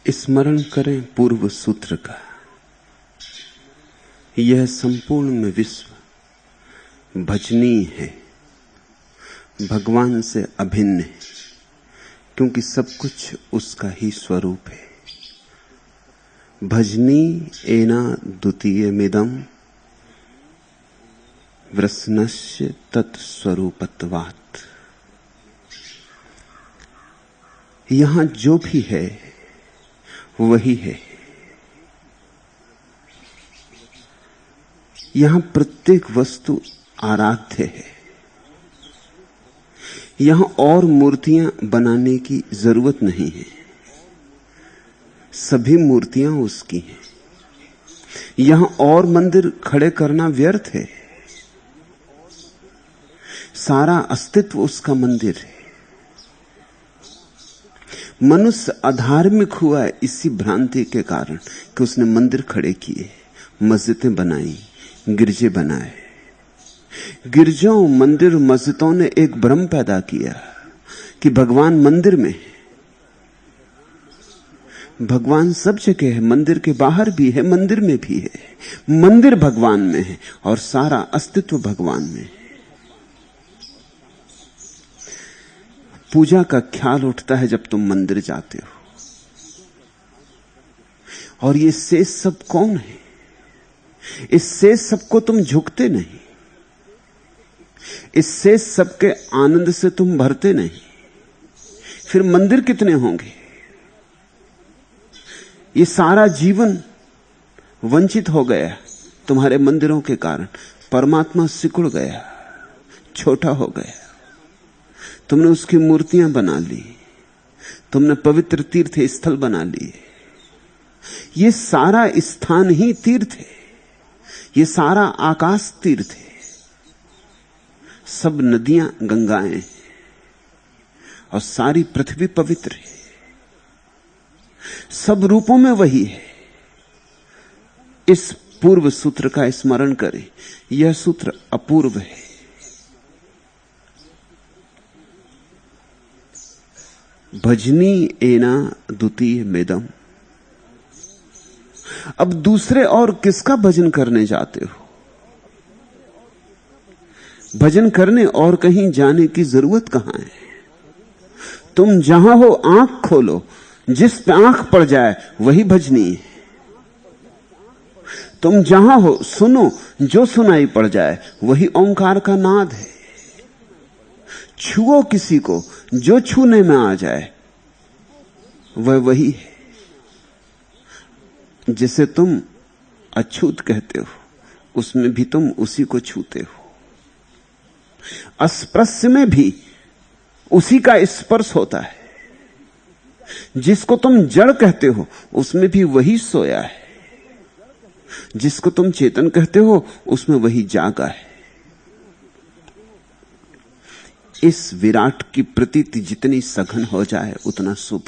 स्मरण करें पूर्व सूत्र का। यह संपूर्ण विश्व भजनीय है, भगवान से अभिन्न है, क्योंकि सब कुछ उसका ही स्वरूप है। भजनी एना द्वितीयमिदं वृष्णस्य तत्स्वरूपत्वात्। यहां जो भी है वही है। यहां प्रत्येक वस्तु आराध्य है। यहां और मूर्तियां बनाने की जरूरत नहीं है, सभी मूर्तियां उसकी हैं। यहां और मंदिर खड़े करना व्यर्थ है, सारा अस्तित्व उसका मंदिर है। मनुष्य अधार्मिक हुआ है इसी भ्रांति के कारण कि उसने मंदिर खड़े किए, मस्जिदें बनाई, गिरजे बनाए। गिरजाओं, मंदिर, मस्जिदों ने एक भ्रम पैदा किया कि भगवान मंदिर में है। भगवान सब जगह है, मंदिर के बाहर भी है, मंदिर में भी है। मंदिर भगवान में है और सारा अस्तित्व भगवान में है। पूजा का ख्याल उठता है जब तुम मंदिर जाते हो। और ये शेष सब कौन है? इस शेष सबको तुम झुकते नहीं, इस शेष सबके आनंद से तुम भरते नहीं, फिर मंदिर कितने होंगे? ये सारा जीवन वंचित हो गया तुम्हारे मंदिरों के कारण। परमात्मा सिकुड़ गया, छोटा हो गया। तुमने उसकी मूर्तियां बना ली, तुमने पवित्र तीर्थ स्थल बना लिए। ये सारा स्थान ही तीर्थ है, ये सारा आकाश तीर्थ है। सब नदियां गंगाएं और सारी पृथ्वी पवित्र है। सब रूपों में वही है। इस पूर्व सूत्र का स्मरण करें। यह सूत्र अपूर्व है। भजनी एना द्वितीयमिदं। अब दूसरे और किसका भजन करने जाते हो? भजन करने और कहीं जाने की जरूरत कहां है? तुम जहां हो आंख खोलो, जिस पे आंख पड़ जाए वही भजनी है। तुम जहां हो सुनो, जो सुनाई पड़ जाए वही ओंकार का नाद है। छुओ किसी को, जो छूने में आ जाए वह वही है। जिसे तुम अछूत कहते हो, उसमें भी तुम उसी को छूते हो। अस्पृश्य में भी उसी का स्पर्श होता है। जिसको तुम जड़ कहते हो, उसमें भी वही सोया है। जिसको तुम चेतन कहते हो, उसमें वही जागा है। इस विराट की प्रतीति जितनी सघन हो जाए उतना शुभ।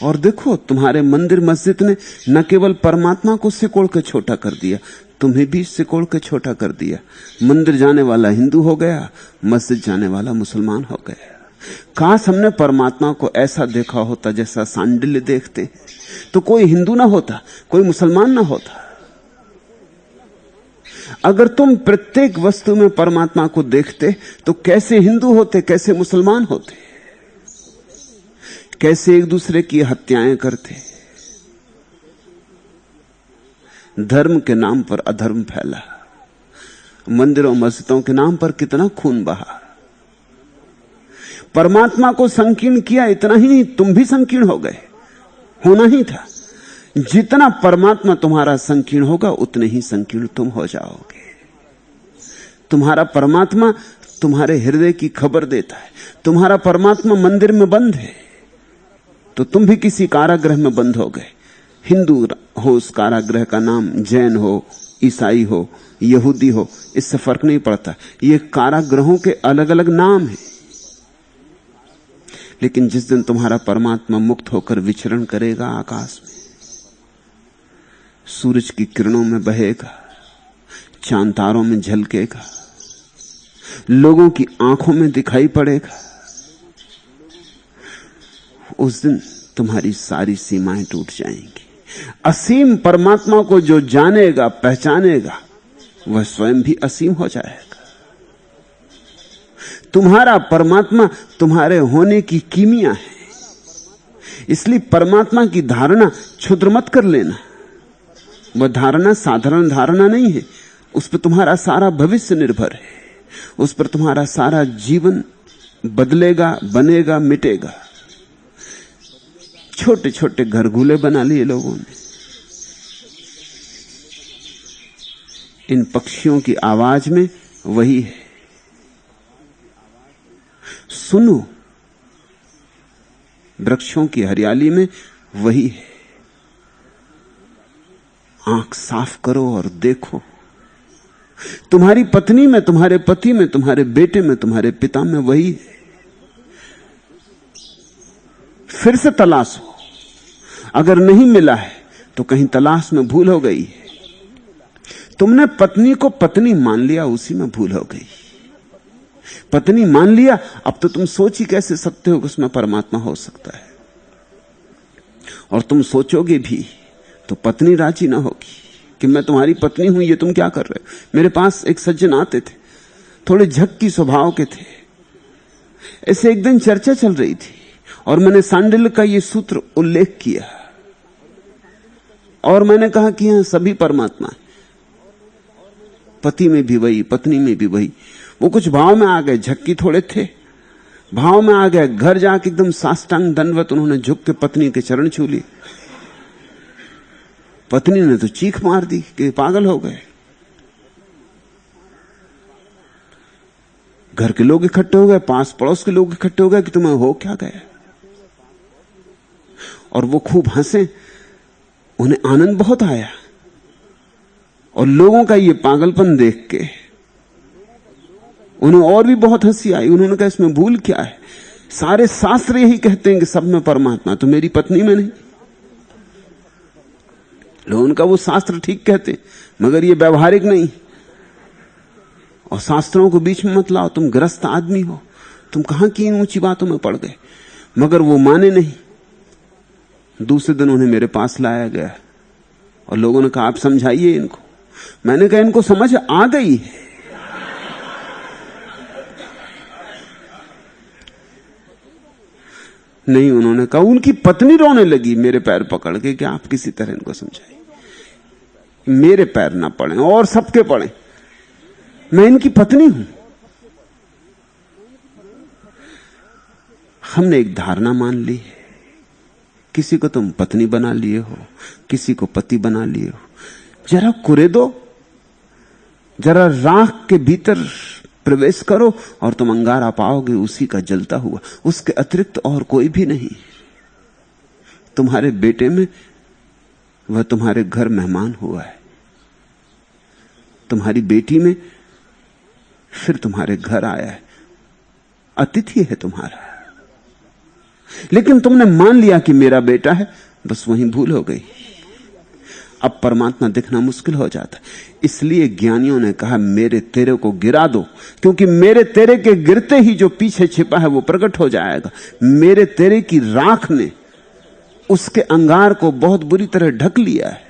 और देखो, तुम्हारे मंदिर मस्जिद ने न केवल परमात्मा को सिकोड़ के छोटा कर दिया, तुम्हें भी सिकोड़ के छोटा कर दिया। मंदिर जाने वाला हिंदू हो गया, मस्जिद जाने वाला मुसलमान हो गया। काश हमने परमात्मा को ऐसा देखा होता जैसा सांडिल्य देखते, तो कोई हिंदू ना होता, कोई मुसलमान ना होता। अगर तुम प्रत्येक वस्तु में परमात्मा को देखते तो कैसे हिंदू होते, कैसे मुसलमान होते, कैसे एक दूसरे की हत्याएं करते। धर्म के नाम पर अधर्म फैला, मंदिरों मस्जिदों के नाम पर कितना खून बहा। परमात्मा को संकीर्ण किया, इतना ही नहीं, तुम भी संकीर्ण हो गए। होना ही था। जितना परमात्मा तुम्हारा संकीर्ण होगा, उतने ही संकीर्ण तुम हो जाओगे। तुम्हारा परमात्मा तुम्हारे हृदय की खबर देता है। तुम्हारा परमात्मा मंदिर में बंद है तो तुम भी किसी कारागृह में बंद हो गए। हिंदू हो, उस कारागृह का नाम जैन हो, ईसाई हो, यहूदी हो, इससे फर्क नहीं पड़ता। ये कारागृहों के अलग अलग नाम हैं। लेकिन जिस दिन तुम्हारा परमात्मा मुक्त होकर विचरण करेगा आकाश में, सूरज की किरणों में बहेगा, चांद तारों में झलकेगा, लोगों की आंखों में दिखाई पड़ेगा, उस दिन तुम्हारी सारी सीमाएं टूट जाएंगी। असीम परमात्मा को जो जानेगा, पहचानेगा, वह स्वयं भी असीम हो जाएगा। तुम्हारा परमात्मा तुम्हारे होने की कीमिया है। इसलिए परमात्मा की धारणा क्षुद्र मत कर लेना। वह धारणा साधारण धारणा नहीं है। उस पर तुम्हारा सारा भविष्य निर्भर है। उस पर तुम्हारा सारा जीवन बदलेगा, बनेगा, मिटेगा। छोटे छोटे घरगुले बना लिए लोगों ने। इन पक्षियों की आवाज में वही है। सुनो, वृक्षों की हरियाली में वही है। आंख साफ करो और देखो। तुम्हारी पत्नी में, तुम्हारे पति में, तुम्हारे बेटे में, तुम्हारे पिता में वही है। फिर से तलाशो। अगर नहीं मिला है तो कहीं तलाश में भूल हो गई है। तुमने पत्नी को पत्नी मान लिया, उसी में भूल हो गई। पत्नी मान लिया, अब तो तुम सोच ही कैसे सकते हो कि उसमें परमात्मा हो सकता है। और तुम सोचोगे भी तो पत्नी राजी ना होगी कि मैं तुम्हारी पत्नी हूं, ये तुम क्या कर रहे हो। मेरे पास एक सज्जन आते थे, थोड़े झक्की स्वभाव के थे। ऐसे एक दिन चर्चा चल रही थी और मैंने सांडिल्य का ये सूत्र उल्लेख किया और मैंने कहा कि यहां सभी परमात्मा है, पति में भी वही, पत्नी में भी वही। वो कुछ भाव में आ गए, झक्की थोड़े थे, भाव में आ गए। घर जाके एकदम साष्टांग दंडवत उन्होंने झुक के पत्नी के चरण छू लिए। पत्नी ने तो चीख मार दी कि पागल हो गए। घर के लोग इकट्ठे हो गए, पास पड़ोस के लोग इकट्ठे हो गए कि तुम्हें हो क्या गया। और वो खूब हंसे, उन्हें आनंद बहुत आया। और लोगों का ये पागलपन देख के उन्हें और भी बहुत हंसी आई। उन्होंने कहा इसमें भूल क्या है, सारे शास्त्र यही कहते हैं कि सब में परमात्मा, तो मेरी पत्नी में नहीं। लोगों का वो शास्त्र ठीक कहते मगर ये व्यवहारिक नहीं। और शास्त्रों को बीच में मत लाओ, तुम ग्रस्त आदमी हो, तुम कहां की इन ऊंची बातों में पड़ गए। मगर वो माने नहीं। दूसरे दिन उन्हें मेरे पास लाया गया और लोगों ने कहा आप समझाइए इनको। मैंने कहा इनको समझ आ गई है। नहीं, उन्होंने कहा, उनकी पत्नी रोने लगी मेरे पैर पकड़ के कि आप किसी तरह इनको समझाइए। मेरे पैर ना पड़े और सबके पड़े, मैं इनकी पत्नी हूं। हमने एक धारणा मान ली है, किसी को तुम पत्नी बना लिए हो, किसी को पति बना लिए हो। जरा कुरेदो, जरा राख के भीतर प्रवेश करो और तुम अंगारा पाओगे उसी का जलता हुआ, उसके अतिरिक्त और कोई भी नहीं। तुम्हारे बेटे में वह तुम्हारे घर मेहमान हुआ है, तुम्हारी बेटी में फिर तुम्हारे घर आया है, अतिथि है तुम्हारा। लेकिन तुमने मान लिया कि मेरा बेटा है, बस वहीं भूल हो गई। अब परमात्मा दिखना मुश्किल हो जाता। इसलिए ज्ञानियों ने कहा मेरे तेरे को गिरा दो, क्योंकि मेरे तेरे के गिरते ही जो पीछे छिपा है वो प्रकट हो जाएगा। मेरे तेरे की राख ने उसके अंगार को बहुत बुरी तरह ढक लिया है।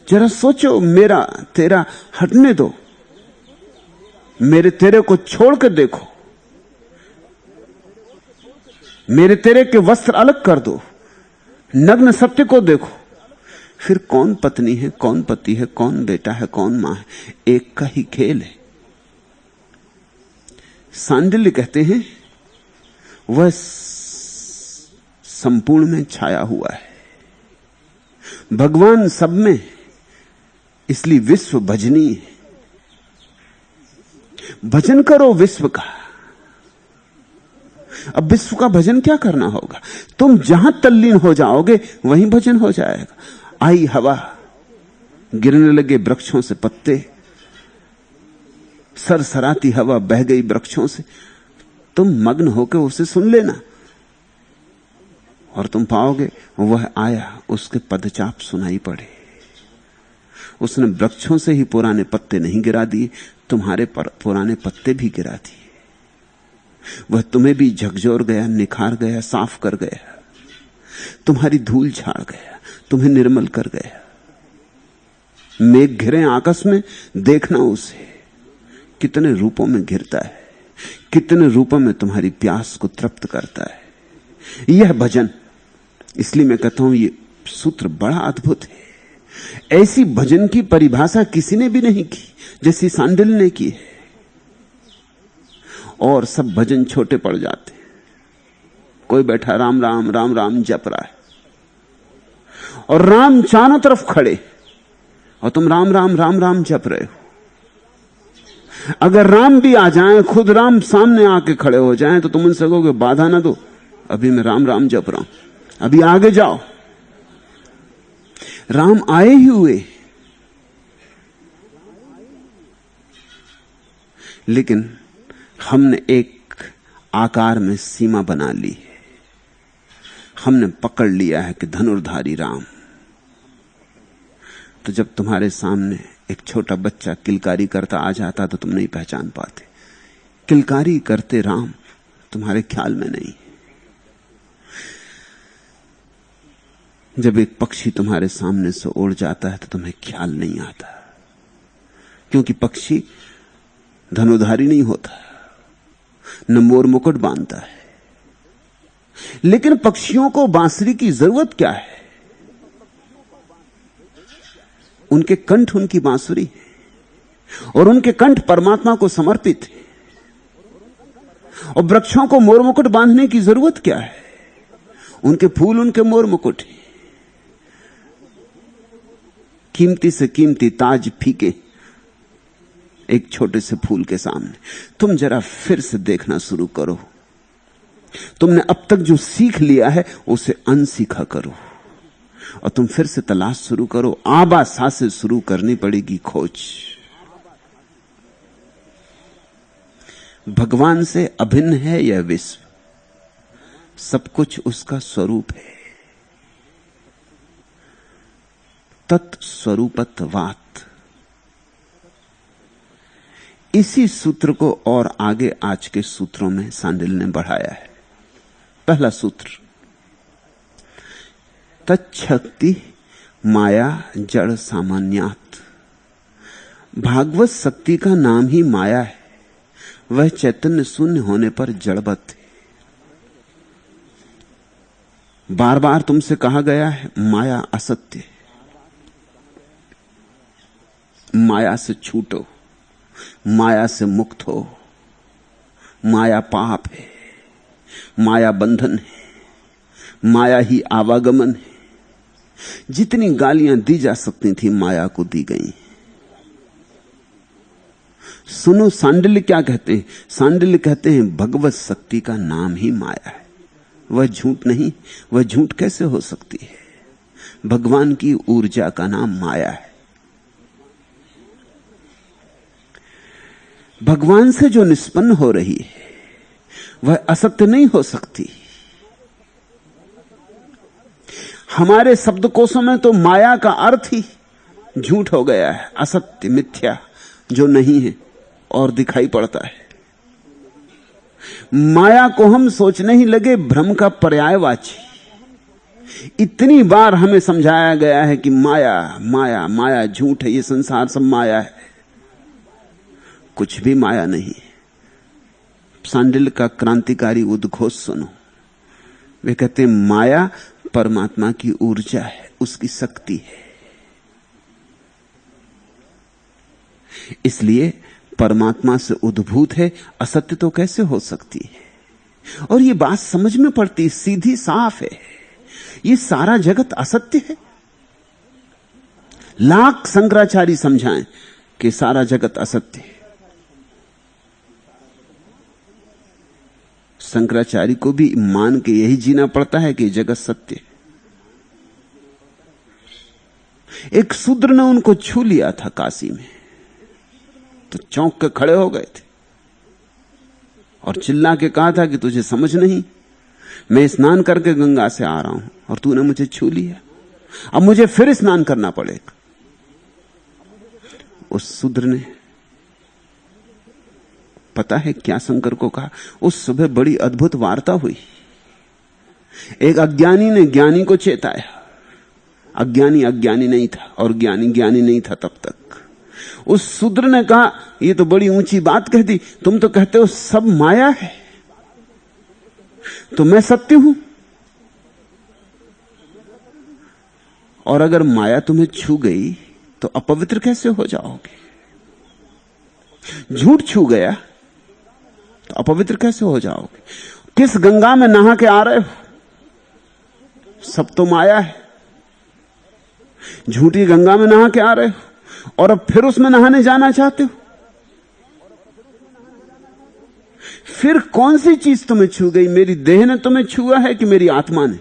जरा सोचो, मेरा तेरा हटने दो, मेरे तेरे को छोड़ कर देखो, मेरे तेरे के वस्त्र अलग कर दो, नग्न सत्य को देखो। फिर कौन पत्नी है, कौन पति है, कौन बेटा है, कौन मां है, एक का ही खेल है। सांडिल्य कहते हैं वह संपूर्ण में छाया हुआ है, भगवान सब में, इसलिए विश्व भजनीय है। भजन करो विश्व का। अब विश्व का भजन क्या करना होगा? तुम जहां तल्लीन हो जाओगे वहीं भजन हो जाएगा। आई हवा, गिरने लगे वृक्षों से पत्ते, सरसराती हवा बह गई वृक्षों से, तुम मग्न होकर उसे सुन लेना और तुम पाओगे वह आया, उसके पदचाप सुनाई पड़े। उसने वृक्षों से ही पुराने पत्ते नहीं गिरा दिए, तुम्हारे पुराने पत्ते भी गिरा दिए। वह तुम्हें भी झकझोर गया, निखार गया, साफ कर गया, तुम्हारी धूल झाड़ गया, तुम्हें निर्मल कर गया। मेघ घिरे आकाश में, देखना उसे कितने रूपों में घिरता है, कितने रूपों में तुम्हारी प्यास को तृप्त करता है। यह भजन, इसलिए मैं कहता हूं ये सूत्र बड़ा अद्भुत है। ऐसी भजन की परिभाषा किसी ने भी नहीं की जैसी सांडिल ने की है। और सब भजन छोटे पड़ जाते। कोई बैठा राम राम राम राम जप रहा है और राम चारों तरफ खड़े और तुम राम राम राम राम जप रहे हो। अगर राम भी आ जाएं, खुद राम सामने आके खड़े हो जाएं, तो तुम उनसे कहोगे बाधा ना दो, अभी मैं राम राम जप रहा हूं, अभी आगे जाओ। राम आए ही हुए, लेकिन हमने एक आकार में सीमा बना ली है। हमने पकड़ लिया है कि धनुर्धारी राम। तो जब तुम्हारे सामने एक छोटा बच्चा किलकारी करता आ जाता तो तुम नहीं पहचान पाते। किलकारी करते राम तुम्हारे ख्याल में नहीं। जब एक पक्षी तुम्हारे सामने से उड़ जाता है तो तुम्हें ख्याल नहीं आता, क्योंकि पक्षी धनुर्धारी नहीं होता, न मोर मुकुट बांधता है। लेकिन पक्षियों को बांसुरी की जरूरत क्या है? उनके कंठ उनकी बांसुरी है और उनके कंठ परमात्मा को समर्पित है। और वृक्षों को मोर मुकुट बांधने की जरूरत क्या है? उनके फूल उनके मोर मुकुट है। कीमती से कीमती ताज फीके एक छोटे से फूल के सामने। तुम जरा फिर से देखना शुरू करो। तुमने अब तक जो सीख लिया है उसे अनसीखा करो और तुम फिर से तलाश शुरू करो। आबा सांसें शुरू करनी पड़ेगी खोज। भगवान से अभिन्न है यह विश्व, सब कुछ उसका स्वरूप है। तत्स्वरूपत्वात्। इसी सूत्र को और आगे आज के सूत्रों में सांडिल ने बढ़ाया है। पहला सूत्र, तच्छक्ति माया जड़ सामान्यात्। भागवत शक्ति का नाम ही माया है, वह चैतन्य शून्य होने पर जड़वत है। बार बार तुमसे कहा गया है माया असत्य है, माया से छूटो, माया से मुक्त हो। माया पाप है, माया बंधन है, माया ही आवागमन है। जितनी गालियां दी जा सकती थी माया को दी गई। सुनो सांडिल्य क्या कहते हैं। सांडिल्य कहते हैं भगवत शक्ति का नाम ही माया है, वह झूठ नहीं। वह झूठ कैसे हो सकती है? भगवान की ऊर्जा का नाम माया है। भगवान से जो निष्पन्न हो रही है वह असत्य नहीं हो सकती। हमारे शब्दकोशों में तो माया का अर्थ ही झूठ हो गया है, असत्य, मिथ्या, जो नहीं है और दिखाई पड़ता है। माया को हम सोचने ही लगे भ्रम का पर्यायवाची। इतनी बार हमें समझाया गया है कि माया माया माया झूठ है, ये संसार सब माया है। कुछ भी माया नहीं। सांडिल्य का क्रांतिकारी उद्घोष सुनो। वे कहते हैं माया परमात्मा की ऊर्जा है, उसकी शक्ति है। इसलिए परमात्मा से उद्भूत है, असत्य तो कैसे हो सकती है? और ये बात समझ में पड़ती, सीधी साफ है। ये सारा जगत असत्य है। लाख शंकराचार्य समझाएं कि सारा जगत असत्य है। शंकराचार्य को भी मान के यही जीना पड़ता है कि जगत सत्य है। एक शूद्र ने उनको छू लिया था काशी में, तो चौंक के खड़े हो गए थे और चिल्ला के कहा था कि तुझे समझ नहीं, मैं स्नान करके गंगा से आ रहा हूं और तूने मुझे छू लिया, अब मुझे फिर स्नान करना पड़ेगा। उस शूद्र ने पता है क्या शंकर को कहा? उस सुबह बड़ी अद्भुत वार्ता हुई। एक अज्ञानी ने ज्ञानी को चेताया। अज्ञानी अज्ञानी नहीं था और ज्ञानी ज्ञानी नहीं था तब तक। उस शूद्र ने कहा, ये तो बड़ी ऊंची बात कह दी, तुम तो कहते हो सब माया है, तो मैं सत्य हूं। और अगर माया तुम्हें छू गई तो अपवित्र कैसे हो जाओगे? झूठ छू गया तो अपवित्र कैसे हो जाओगे? किस गंगा में नहा के आ रहे हो? सब तो माया है। झूठी गंगा में नहा के आ रहे हो और अब फिर उसमें नहाने जाना चाहते हो। फिर कौन सी चीज तुम्हें छू गई? मेरी देह ने तुम्हें छुआ है कि मेरी आत्मा ने?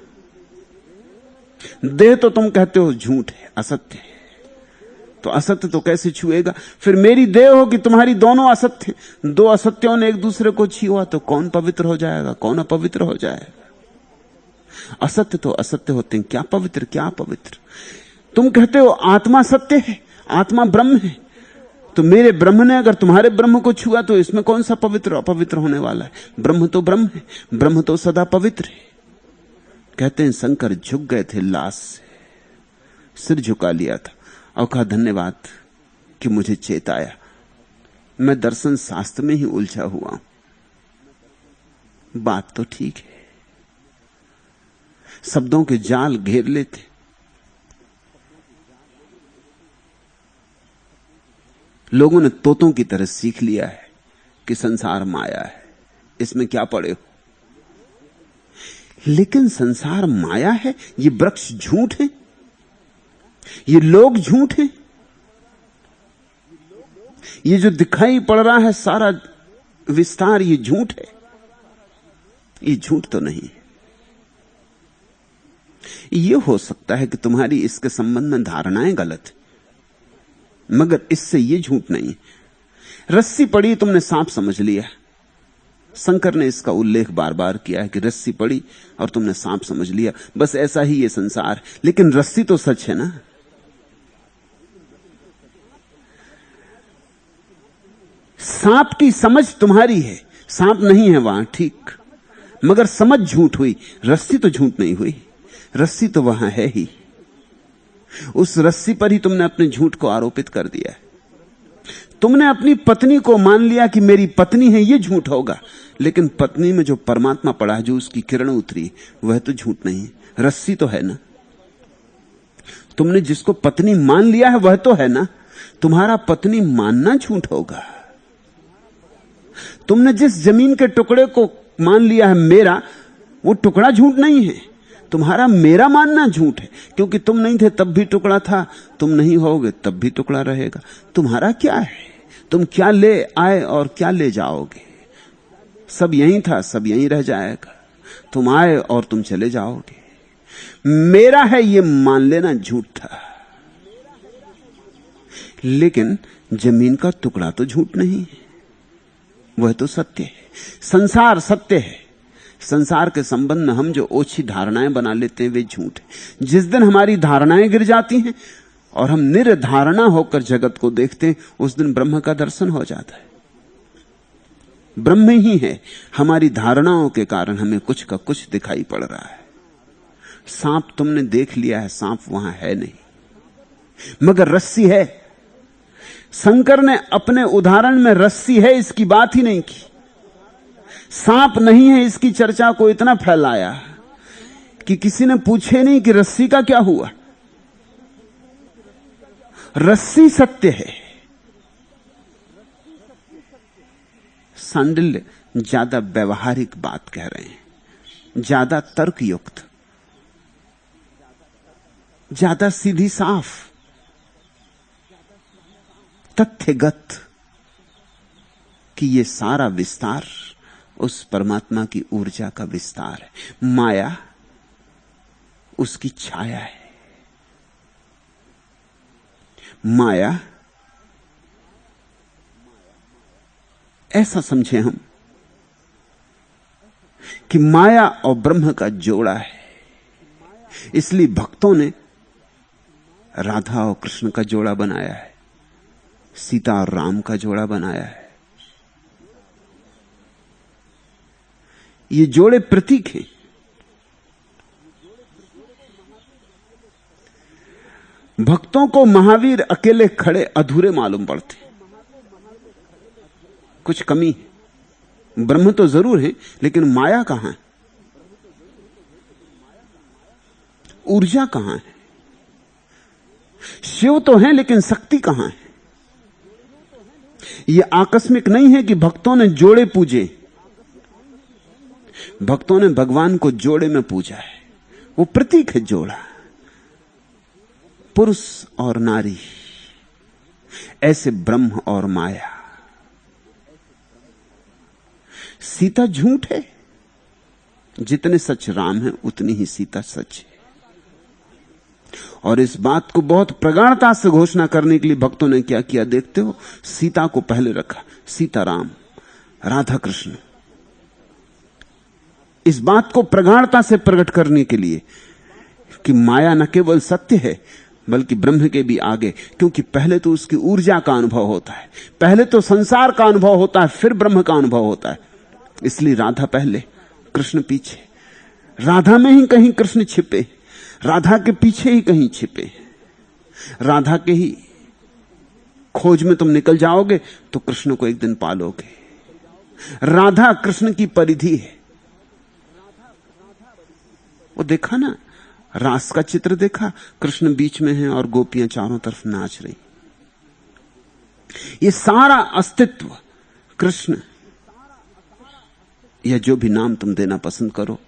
देह तो तुम कहते हो झूठ है, असत्य है, तो असत्य तो कैसे छुएगा? फिर मेरी देह हो कि तुम्हारी, दोनों असत्य। दो असत्यों ने एक दूसरे को छुआ तो कौन पवित्र हो जाएगा, कौन अपवित्र हो जाएगा? असत्य तो असत्य होते हैं, क्या पवित्र क्या अपवित्र। तुम कहते हो आत्मा सत्य है, आत्मा ब्रह्म है, तो मेरे ब्रह्म ने अगर तुम्हारे ब्रह्म को छुआ तो इसमें कौन सा पवित्र अपवित्र होने वाला है? ब्रह्म तो ब्रह्म है, ब्रह्म तो सदा पवित्र है। कहते हैं शंकर झुक गए थे लाश से, सिर झुका लिया था और कहा, धन्यवाद कि मुझे चेताया। मैं दर्शन शास्त्र में ही उलझा हुआ। बात तो ठीक है, शब्दों के जाल घेर लेते। लोगों ने तोतों की तरह सीख लिया है कि संसार माया है, इसमें क्या पड़े हो। लेकिन संसार माया है, ये वृक्ष झूठ है, ये लोग झूठ हैं, ये जो दिखाई पड़ रहा है सारा विस्तार ये झूठ है। ये झूठ तो नहीं है। ये हो सकता है कि तुम्हारी इसके संबंध में धारणाएं गलत है, मगर इससे ये झूठ नहीं है। रस्सी पड़ी, तुमने सांप समझ लिया। शंकर ने इसका उल्लेख बार बार किया है कि रस्सी पड़ी और तुमने सांप समझ लिया, बस ऐसा ही ये संसार। लेकिन रस्सी तो सच है ना। सांप की समझ तुम्हारी है, सांप नहीं है वहां, ठीक, मगर समझ झूठ हुई। रस्सी तो झूठ नहीं हुई, रस्सी तो वहां है ही। उस रस्सी पर ही तुमने अपने झूठ को आरोपित कर दिया है। तुमने अपनी पत्नी को मान लिया कि मेरी पत्नी है, यह झूठ होगा। लेकिन पत्नी में जो परमात्मा पड़ा है, जो उसकी किरण उतरी, वह तो झूठ नहीं है, रस्सी तो है ना। तुमने जिसको पत्नी मान लिया है वह तो है ना। तुम्हारा पत्नी मानना झूठ होगा। तुमने जिस जमीन के टुकड़े को मान लिया है मेरा, वो टुकड़ा झूठ नहीं है, तुम्हारा मेरा मानना झूठ है। क्योंकि तुम नहीं थे तब भी टुकड़ा था, तुम नहीं होगे तब भी टुकड़ा रहेगा। तुम्हारा क्या है? तुम क्या ले आए और क्या ले जाओगे? सब यहीं था, सब यहीं रह जाएगा। तुम आए और तुम चले जाओगे। मेरा है ये मान लेना झूठ था। लेकिन जमीन का टुकड़ा तो झूठ नहीं है, वह तो सत्य है। संसार सत्य है। संसार के संबंध में हम जो ओछी धारणाएं बना लेते हैं वे झूठ है। जिस दिन हमारी धारणाएं गिर जाती हैं और हम निर्धारणा होकर जगत को देखते हैं, उस दिन ब्रह्म का दर्शन हो जाता है। ब्रह्म ही है, हमारी धारणाओं के कारण हमें कुछ का कुछ दिखाई पड़ रहा है। सांप तुमने देख लिया है, सांप वहां है नहीं, मगर रस्सी है। शंकर ने अपने उदाहरण में रस्सी है इसकी बात ही नहीं की, सांप नहीं है इसकी चर्चा को इतना फैलाया कि किसी ने पूछे नहीं कि रस्सी का क्या हुआ। रस्सी सत्य है। सांडिल्य ज्यादा व्यवहारिक बात कह रहे हैं, ज्यादा तर्कयुक्त, ज्यादा सीधी साफ, तथ्यगत, कि ये सारा विस्तार उस परमात्मा की ऊर्जा का विस्तार है। माया उसकी छाया है। माया, ऐसा समझे हम कि माया और ब्रह्म का जोड़ा है। इसलिए भक्तों ने राधा और कृष्ण का जोड़ा बनाया है, सीता और राम का जोड़ा बनाया है। ये जोड़े प्रतीक हैं। भक्तों को महावीर अकेले खड़े अधूरे मालूम पड़ते, कुछ कमी है। ब्रह्म तो जरूर है, लेकिन माया कहां है, ऊर्जा कहां है? शिव तो है, लेकिन शक्ति कहां है? यह आकस्मिक नहीं है कि भक्तों ने जोड़े पूजे। भक्तों ने भगवान को जोड़े में पूजा है। वो प्रतीक है जोड़ा, पुरुष और नारी, ऐसे ब्रह्म और माया। सीता झूठ है, जितने सच राम है उतनी ही सीता सच है। और इस बात को बहुत प्रगाढ़ता से घोषणा करने के लिए भक्तों ने क्या किया देखते हो? सीता को पहले रखा, सीताराम, राधा कृष्ण। इस बात को प्रगाढ़ता से प्रकट करने के लिए कि माया न केवल सत्य है बल्कि ब्रह्म के भी आगे, क्योंकि पहले तो उसकी ऊर्जा का अनुभव होता है, पहले तो संसार का अनुभव होता है, फिर ब्रह्म का अनुभव होता है। इसलिए राधा पहले, कृष्ण पीछे। राधा में ही कहीं कृष्ण छिपे, राधा के पीछे ही कहीं छिपे। राधा के ही खोज में तुम निकल जाओगे तो कृष्ण को एक दिन पालोगे। राधा कृष्ण की परिधि है। वो देखा ना, रास का चित्र देखा, कृष्ण बीच में है और गोपियां चारों तरफ नाच रही। ये सारा अस्तित्व कृष्ण, या जो भी नाम तुम देना पसंद करो,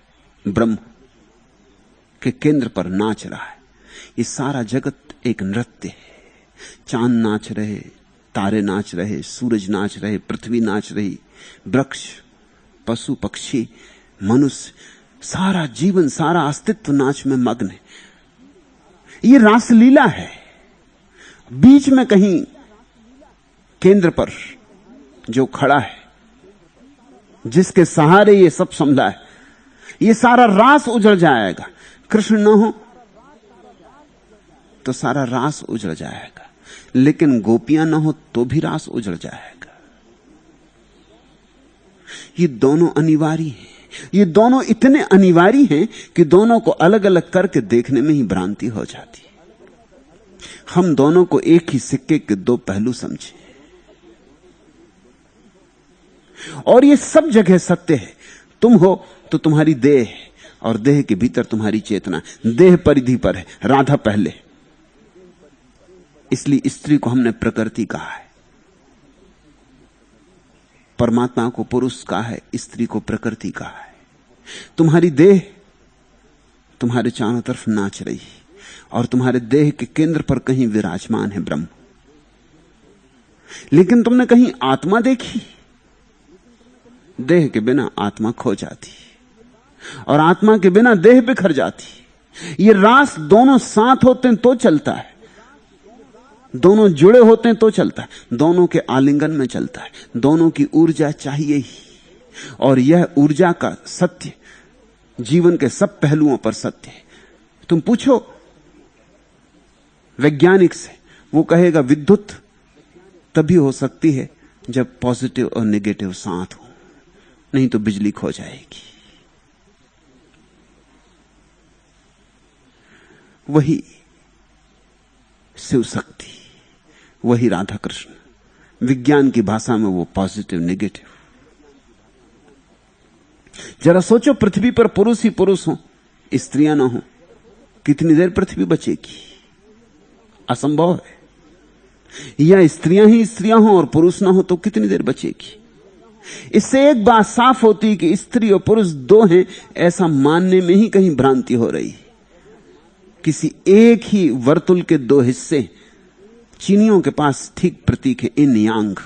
ब्रह्म के केंद्र पर नाच रहा है। ये सारा जगत एक नृत्य है। चांद नाच रहे, तारे नाच रहे, सूरज नाच रहे, पृथ्वी नाच रही, वृक्ष, पशु पक्षी, मनुष्य, सारा जीवन, सारा अस्तित्व नाच में मग्न है। ये रासलीला है। बीच में कहीं केंद्र पर जो खड़ा है, जिसके सहारे ये सब संभला है, ये सारा रास उजड़ जाएगा। कृष्ण न हो तो सारा रास उजड़ जाएगा, लेकिन गोपियां न हो तो भी रास उजड़ जाएगा। ये दोनों अनिवार्य हैं। ये दोनों इतने अनिवार्य हैं कि दोनों को अलग अलग करके देखने में ही भ्रांति हो जाती है। हम दोनों को एक ही सिक्के के दो पहलू समझे, और ये सब जगह सत्य है। तुम हो तो तुम्हारी देह है, और देह के भीतर तुम्हारी चेतना। देह परिधि पर है, राधा पहले। इसलिए स्त्री को हमने प्रकृति कहा है, परमात्मा को पुरुष कहा है, स्त्री को प्रकृति कहा है। तुम्हारी देह तुम्हारे चारों तरफ नाच रही है, और तुम्हारे देह के केंद्र पर कहीं विराजमान है ब्रह्म। लेकिन तुमने कहीं आत्मा देखी? देह के बिना आत्मा खो जाती, और आत्मा के बिना देह बिखर जाती। ये रास दोनों साथ होते हैं तो चलता है, दोनों जुड़े होते हैं तो चलता है, दोनों के आलिंगन में चलता है। दोनों की ऊर्जा चाहिए ही, और यह ऊर्जा का सत्य जीवन के सब पहलुओं पर सत्य है। तुम पूछो वैज्ञानिक से, वो कहेगा विद्युत तभी हो सकती है जब पॉजिटिव और नेगेटिव साथ हो, नहीं तो बिजली खो जाएगी। वही शिव शक्ति, वही राधा कृष्ण, विज्ञान की भाषा में वो पॉजिटिव नेगेटिव। जरा सोचो, पृथ्वी पर पुरुष ही पुरुष हो, स्त्रियां ना हो, कितनी देर पृथ्वी बचेगी? असंभव है। या स्त्रियां ही स्त्रियां हो और पुरुष ना हो तो कितनी देर बचेगी? इससे एक बात साफ होती है कि स्त्री और पुरुष दो हैं, ऐसा मानने में ही कहीं भ्रांति हो रही है। किसी एक ही वर्तुल के दो हिस्से, चीनियों के पास ठीक प्रतीक है इन यांग।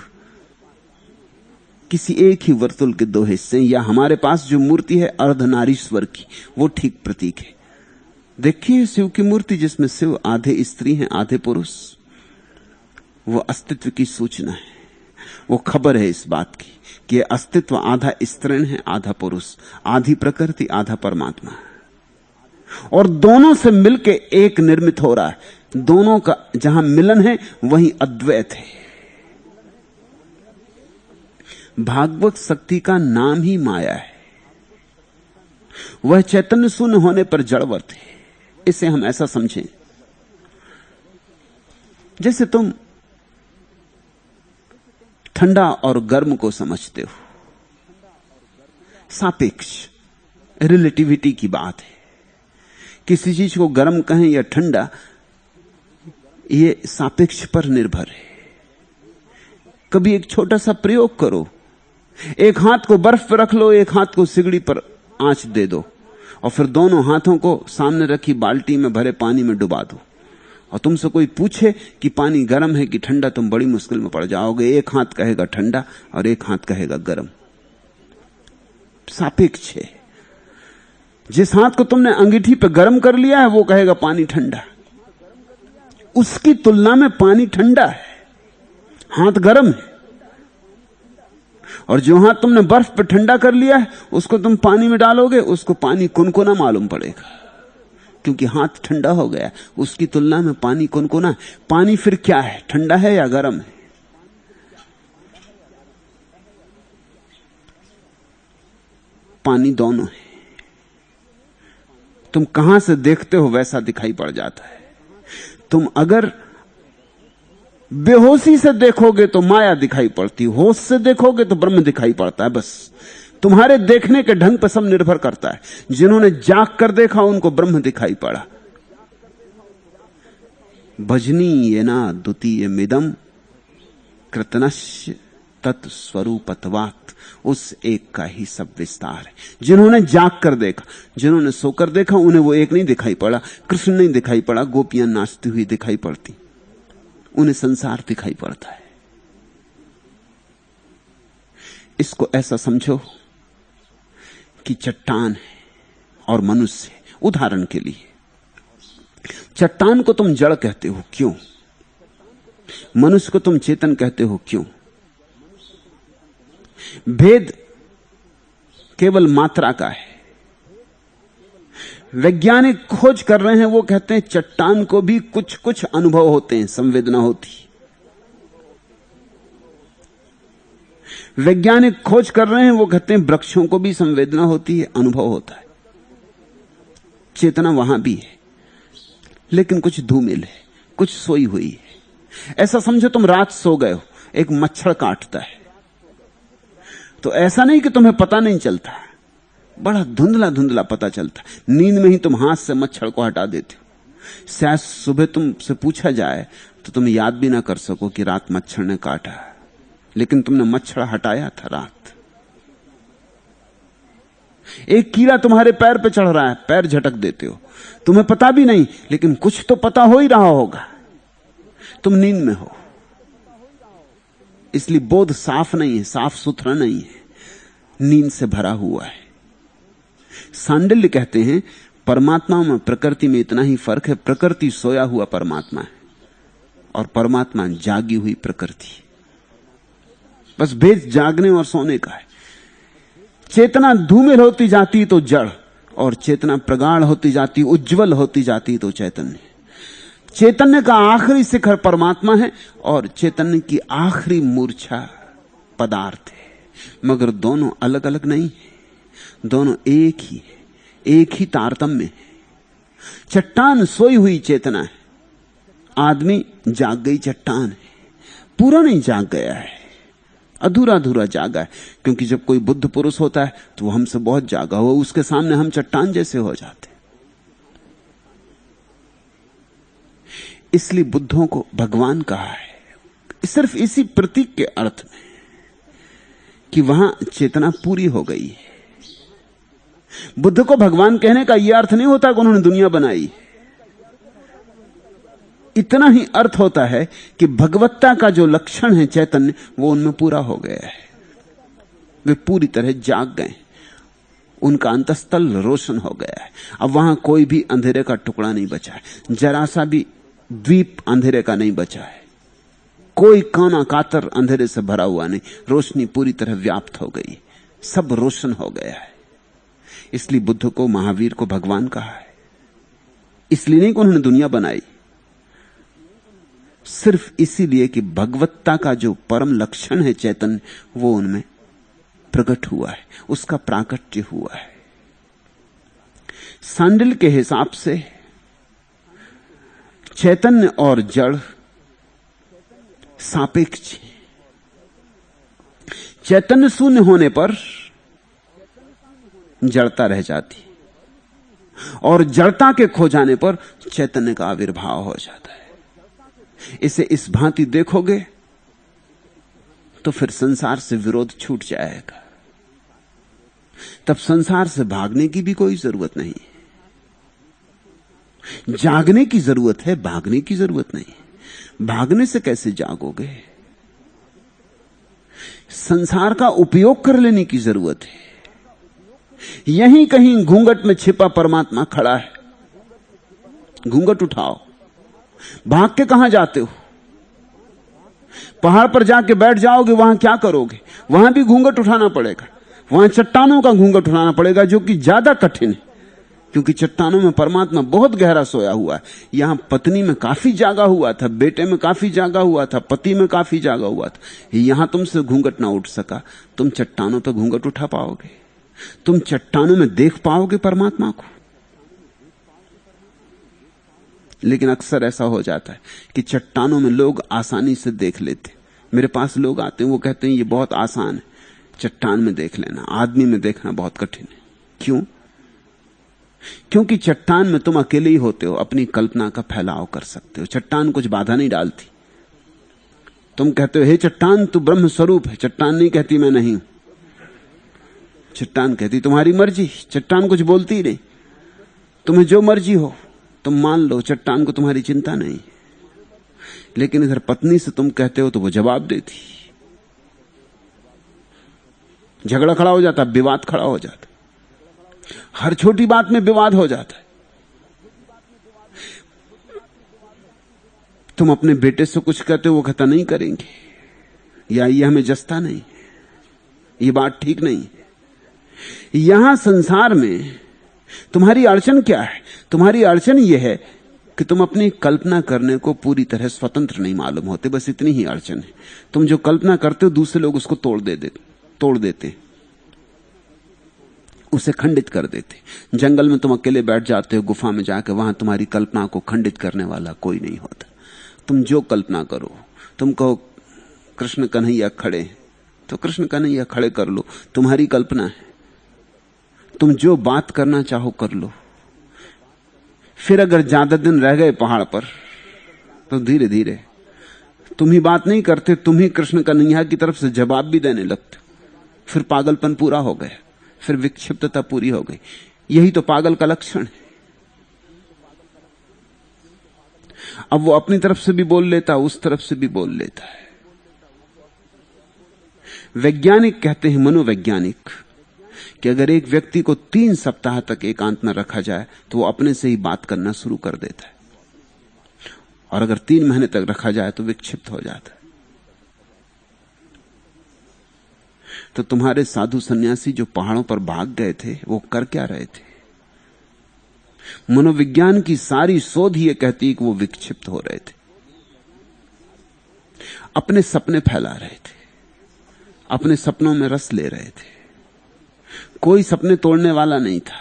किसी एक ही वर्तुल के दो हिस्से, या हमारे पास जो मूर्ति है अर्धनारीश्वर की, वो ठीक प्रतीक है। देखिए शिव की मूर्ति जिसमें शिव आधे स्त्री हैं आधे पुरुष, वो अस्तित्व की सूचना है। वो खबर है इस बात की कि अस्तित्व आधा स्त्रीण है आधा पुरुष, आधी प्रकृति आधा परमात्मा, और दोनों से मिलके एक निर्मित हो रहा है। दोनों का जहां मिलन है वहीं अद्वैत है। भागवत शक्ति का नाम ही माया है। वह चैतन्य शून्य होने पर जड़वत है। इसे हम ऐसा समझें जैसे तुम ठंडा और गर्म को समझते हो। सापेक्ष रिलेटिविटी की बात है। किसी चीज को गर्म कहें या ठंडा, ये सापेक्ष पर निर्भर है। कभी एक छोटा सा प्रयोग करो, एक हाथ को बर्फ पर रख लो, एक हाथ को सिगड़ी पर आंच दे दो और फिर दोनों हाथों को सामने रखी बाल्टी में भरे पानी में डुबा दो और तुमसे कोई पूछे कि पानी गर्म है कि ठंडा, तुम बड़ी मुश्किल में पड़ जाओगे। एक हाथ कहेगा ठंडा और एक हाथ कहेगा गर्म। सापेक्ष है। जिस हाथ को तुमने अंगूठी पे गर्म कर लिया है वो कहेगा पानी ठंडा, उसकी तुलना में पानी ठंडा है, हाथ गर्म है। और जो हाथ तुमने बर्फ पे ठंडा कर लिया है उसको तुम पानी में डालोगे, उसको पानी कुनकुना मालूम पड़ेगा क्योंकि हाथ ठंडा हो गया। उसकी तुलना में पानी कुनकुना है। पानी फिर क्या है, ठंडा है या गर्म है? पानी दोनों है। तुम कहां से देखते हो वैसा दिखाई पड़ जाता है। तुम अगर बेहोशी से देखोगे तो माया दिखाई पड़ती, होश से देखोगे तो ब्रह्म दिखाई पड़ता है। बस तुम्हारे देखने के ढंग पर सब निर्भर करता है। जिन्होंने जाग कर देखा उनको ब्रह्म दिखाई पड़ा। भजनी ये ना द्वितीय मिदम कृतनश्य तत्स्वरूपत्वात्, उस एक का ही सब विस्तार है। जिन्होंने जाग कर देखा, जिन्होंने सोकर देखा, उन्हें वो एक नहीं दिखाई पड़ा, कृष्ण नहीं दिखाई पड़ा, गोपियां नाचती हुई दिखाई पड़ती, उन्हें संसार दिखाई पड़ता है। इसको ऐसा समझो कि चट्टान है और मनुष्य है। उदाहरण के लिए चट्टान को तुम जड़ कहते हो, क्यों? मनुष्य को तुम चेतन कहते हो, क्यों? भेद केवल मात्रा का है। वैज्ञानिक खोज कर रहे हैं, वो कहते हैं चट्टान को भी कुछ कुछ अनुभव होते हैं, संवेदना होती। वैज्ञानिक खोज कर रहे हैं, वो कहते हैं वृक्षों को भी संवेदना होती है, अनुभव होता है, चेतना वहां भी है, लेकिन कुछ धूमिल है, कुछ सोई हुई है। ऐसा समझो तुम रात सो गए हो, एक मच्छर काटता है, तो ऐसा नहीं कि तुम्हें पता नहीं चलता, बड़ा धुंधला धुंधला पता चलता। नींद में ही तुम हाथ से मच्छर को हटा देते हो। शायद सुबह तुमसे पूछा जाए तो तुम याद भी ना कर सको कि रात मच्छर ने काटा, लेकिन तुमने मच्छर हटाया था रात। एक कीड़ा तुम्हारे पैर पे चढ़ रहा है, पैर झटक देते हो, तुम्हें पता भी नहीं, लेकिन कुछ तो पता हो ही रहा होगा। तुम नींद में हो, इसलिए बोध साफ नहीं है, साफ सुथरा नहीं है, नींद से भरा हुआ है। सांडिल्य कहते हैं परमात्मा में प्रकृति में इतना ही फर्क है, प्रकृति सोया हुआ परमात्मा है और परमात्मा जागी हुई प्रकृति। बस भेद जागने और सोने का है। चेतना धूमिल होती जाती तो जड़, और चेतना प्रगाढ़ होती जाती, उज्जवल होती जाती तो चैतन्य। चैतन्य का आखिरी शिखर परमात्मा है और चैतन्य की आखिरी मूर्छा पदार्थ है, मगर दोनों अलग अलग नहीं है, दोनों एक ही है, एक ही तारतम्य है। चट्टान सोई हुई चेतना है, आदमी जाग गई चट्टान है, पूरा नहीं जाग गया है, अधूरा अधूरा जागा है। क्योंकि जब कोई बुद्ध पुरुष होता है तो वो हमसे बहुत जागा हुआ, उसके सामने हम चट्टान जैसे हो जाते। इसलिए बुद्धों को भगवान कहा है, सिर्फ इसी प्रतीक के अर्थ में कि वहां चेतना पूरी हो गई है। बुद्ध को भगवान कहने का यह अर्थ नहीं होता कि उन्होंने दुनिया बनाई, इतना ही अर्थ होता है कि भगवत्ता का जो लक्षण है चैतन्य, वो उनमें पूरा हो गया है। वे पूरी तरह जाग गए, उनका अंतस्थल रोशन हो गया है। अब वहां कोई भी अंधेरे का टुकड़ा नहीं बचा है, जरा सा भी द्वीप अंधेरे का नहीं बचा है, कोई काना कातर अंधेरे से भरा हुआ नहीं, रोशनी पूरी तरह व्याप्त हो गई, सब रोशन हो गया है। इसलिए बुद्ध को, महावीर को भगवान कहा है। इसलिए नहीं कि उन्होंने दुनिया बनाई, सिर्फ इसीलिए कि भगवत्ता का जो परम लक्षण है चैतन्य, वो उनमें प्रकट हुआ है, उसका प्राकट्य हुआ है। सांडिल के हिसाब से चैतन्य और जड़ सापेक्ष। चैतन्य शून्य होने पर जड़ता रह जाती और जड़ता के खो जाने पर चैतन्य का आविर्भाव हो जाता है। इसे इस भांति देखोगे तो फिर संसार से विरोध छूट जाएगा। तब संसार से भागने की भी कोई जरूरत नहीं। जागने की जरूरत है, भागने की जरूरत नहीं। भागने से कैसे जागोगे? संसार का उपयोग कर लेने की जरूरत है। यहीं कहीं घूंघट में छिपा परमात्मा खड़ा है। घूंघट उठाओ। भाग के कहां जाते हो? पहाड़ पर जाके बैठ जाओगे, वहां क्या करोगे? वहां भी घूंघट उठाना पड़ेगा। वहां चट्टानों का घूंघट उठाना पड़ेगा, जो कि ज्यादा कठिन है, क्योंकि चट्टानों में परमात्मा बहुत गहरा सोया हुआ है। यहां पत्नी में काफी जागा हुआ था, बेटे में काफी जागा हुआ था, पति में काफी जागा हुआ था। यहां तुमसे घूंघट ना उठ सका, तुम चट्टानों पर घूंघट उठा पाओगे? तुम चट्टानों में देख पाओगे परमात्मा को? लेकिन अक्सर ऐसा हो जाता है कि चट्टानों में लोग आसानी से देख लेते। मेरे पास लोग आते हैं, वो कहते हैं ये बहुत आसान है, चट्टान में देख लेना, आदमी में देखना बहुत कठिन है। क्यों? क्योंकि चट्टान में तुम अकेले ही होते हो, अपनी कल्पना का फैलाव कर सकते हो। चट्टान कुछ बाधा नहीं डालती। तुम कहते हो हे चट्टान तू ब्रह्म स्वरूप है, चट्टान नहीं कहती मैं नहीं हूं। चट्टान कहती तुम्हारी मर्जी। चट्टान कुछ बोलती ही नहीं, तुम्हें जो मर्जी हो तुम मान लो, चट्टान को तुम्हारी चिंता नहीं। लेकिन इधर पत्नी से तुम कहते हो तो वो जवाब देती। झगड़ा खड़ा हो जाता, विवाद खड़ा हो जाता, हर छोटी बात में विवाद हो जाता है। तुम अपने बेटे से कुछ कहते हो, वो कहता नहीं करेंगे, या ये हमें जचता नहीं, ये बात ठीक नहीं। यहां संसार में तुम्हारी अड़चन क्या है? तुम्हारी अड़चन यह है कि तुम अपनी कल्पना करने को पूरी तरह स्वतंत्र नहीं मालूम होते। बस इतनी ही अड़चन है। तुम जो कल्पना करते हो दूसरे लोग उसको तोड़ देते, उसे खंडित कर देते। जंगल में तुम अकेले बैठ जाते हो, गुफा में जाकर, वहां तुम्हारी कल्पना को खंडित करने वाला कोई नहीं होता। तुम जो कल्पना करो, तुम कहो कृष्ण कन्हैया खड़े, तो कृष्ण कन्हैया खड़े कर लो, तुम्हारी कल्पना है। तुम जो बात करना चाहो कर लो। फिर अगर ज्यादा दिन रह गए पहाड़ पर तो धीरे धीरे तुम ही बात नहीं करते, तुम ही कृष्ण कन्हैया की तरफ से जवाब भी देने लगते। फिर पागलपन पूरा हो गया, फिर विक्षिप्तता पूरी हो गई। यही तो पागल का लक्षण है। अब वो अपनी तरफ से भी बोल लेता, उस तरफ से भी बोल लेता है। वैज्ञानिक कहते हैं, मनोवैज्ञानिक, कि अगर एक व्यक्ति को 3 सप्ताह तक एकांत में रखा जाए तो वो अपने से ही बात करना शुरू कर देता है, और अगर 3 महीने तक रखा जाए तो विक्षिप्त हो जाता है। तो तुम्हारे साधु सन्यासी जो पहाड़ों पर भाग गए थे, वो कर क्या रहे थे? मनोविज्ञान की सारी शोध ये कहती है कि वो विक्षिप्त हो रहे थे, अपने सपने फैला रहे थे, अपने सपनों में रस ले रहे थे। कोई सपने तोड़ने वाला नहीं था।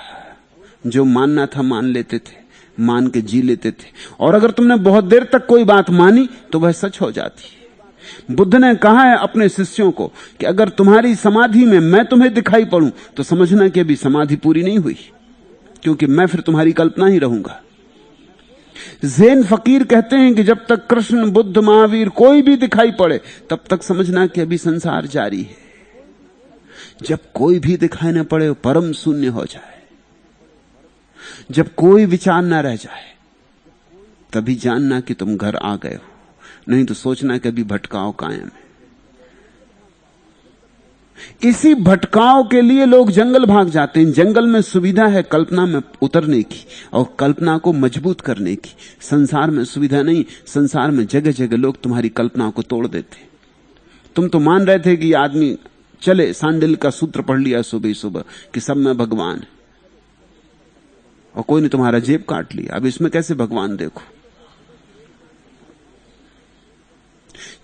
जो मानना था मान लेते थे, मान के जी लेते थे। और अगर तुमने बहुत देर तक कोई बात मानी तो वह सच हो जाती। बुद्ध ने कहा है अपने शिष्यों को कि अगर तुम्हारी समाधि में मैं तुम्हें दिखाई पड़ूं तो समझना कि अभी समाधि पूरी नहीं हुई, क्योंकि मैं फिर तुम्हारी कल्पना ही रहूंगा। ज़ैन फकीर कहते हैं कि जब तक कृष्ण, बुद्ध, महावीर कोई भी दिखाई पड़े तब तक समझना कि अभी संसार जारी है। जब कोई भी दिखाई न पड़े, परम शून्य हो जाए, जब कोई विचार न रह जाए, तभी जानना कि तुम घर आ गए हो। नहीं तो सोचना कि अभी भटकाव कायम है। इसी भटकाव के लिए लोग जंगल भाग जाते हैं। जंगल में सुविधा है कल्पना में उतरने की और कल्पना को मजबूत करने की। संसार में सुविधा नहीं। संसार में जगह जगह लोग तुम्हारी कल्पना को तोड़ देते। तुम तो मान रहे थे कि आदमी चले, सांडिल का सूत्र पढ़ लिया सुबह सुबह कि सब में भगवान है, और कोई ने तुम्हारा जेब काट लिया। अब इसमें कैसे भगवान देखो?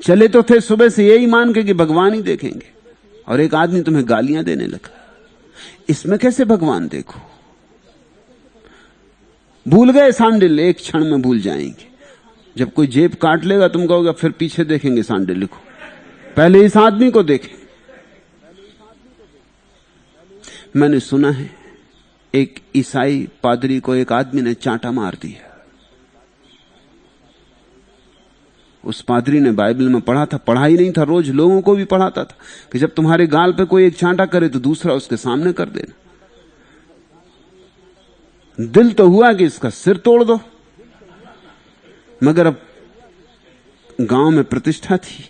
चले तो थे सुबह से यही मान के कि भगवान ही देखेंगे, और एक आदमी तुम्हें गालियां देने लगा, इसमें कैसे भगवान देखो? भूल गए सांडिल, एक क्षण में भूल जाएंगे। जब कोई जेब काट लेगा तुम कहोगे फिर पीछे देखेंगे सांडिल को, पहले इस आदमी को देखें। मैंने सुना है एक ईसाई पादरी को एक आदमी ने चांटा मार दिया। उस पादरी ने बाइबल में पढ़ा था, पढ़ा ही नहीं था, रोज लोगों को भी पढ़ाता था कि जब तुम्हारे गाल पे कोई एक चांटा करे तो दूसरा उसके सामने कर देना। दिल तो हुआ कि इसका सिर तोड़ दो, मगर अब गांव में प्रतिष्ठा थी,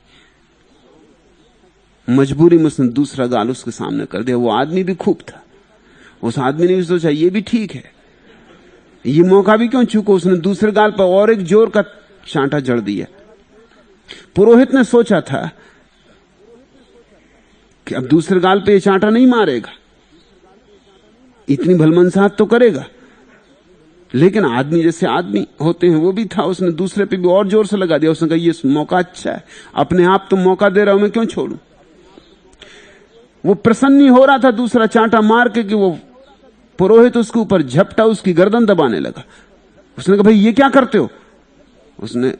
मजबूरी में उसने दूसरा गाल उसके सामने कर दिया। वो आदमी भी खूब था, उस आदमी ने भी सोचा ये भी ठीक है, ये मौका भी क्यों चूको। उसने दूसरे गाल पर और एक जोर का चांटा जड़ दिया। पुरोहित ने सोचा था कि अब दूसरे गाल पे ये चांटा नहीं मारेगा, इतनी भलमनसाहत तो करेगा, लेकिन आदमी जैसे आदमी होते हैं वो भी था, उसने दूसरे पे भी और जोर से लगा दिया। उसने कहा ये मौका अच्छा है, अपने आप तो मौका दे रहा हूं, मैं क्यों छोड़ूं। वो प्रसन्न नहीं हो रहा था दूसरा चांटा मार के कि वो पुरोहित उसके ऊपर झपटा, उसकी गर्दन दबाने लगा। उसने कहा भाई ये क्या करते हो। उसने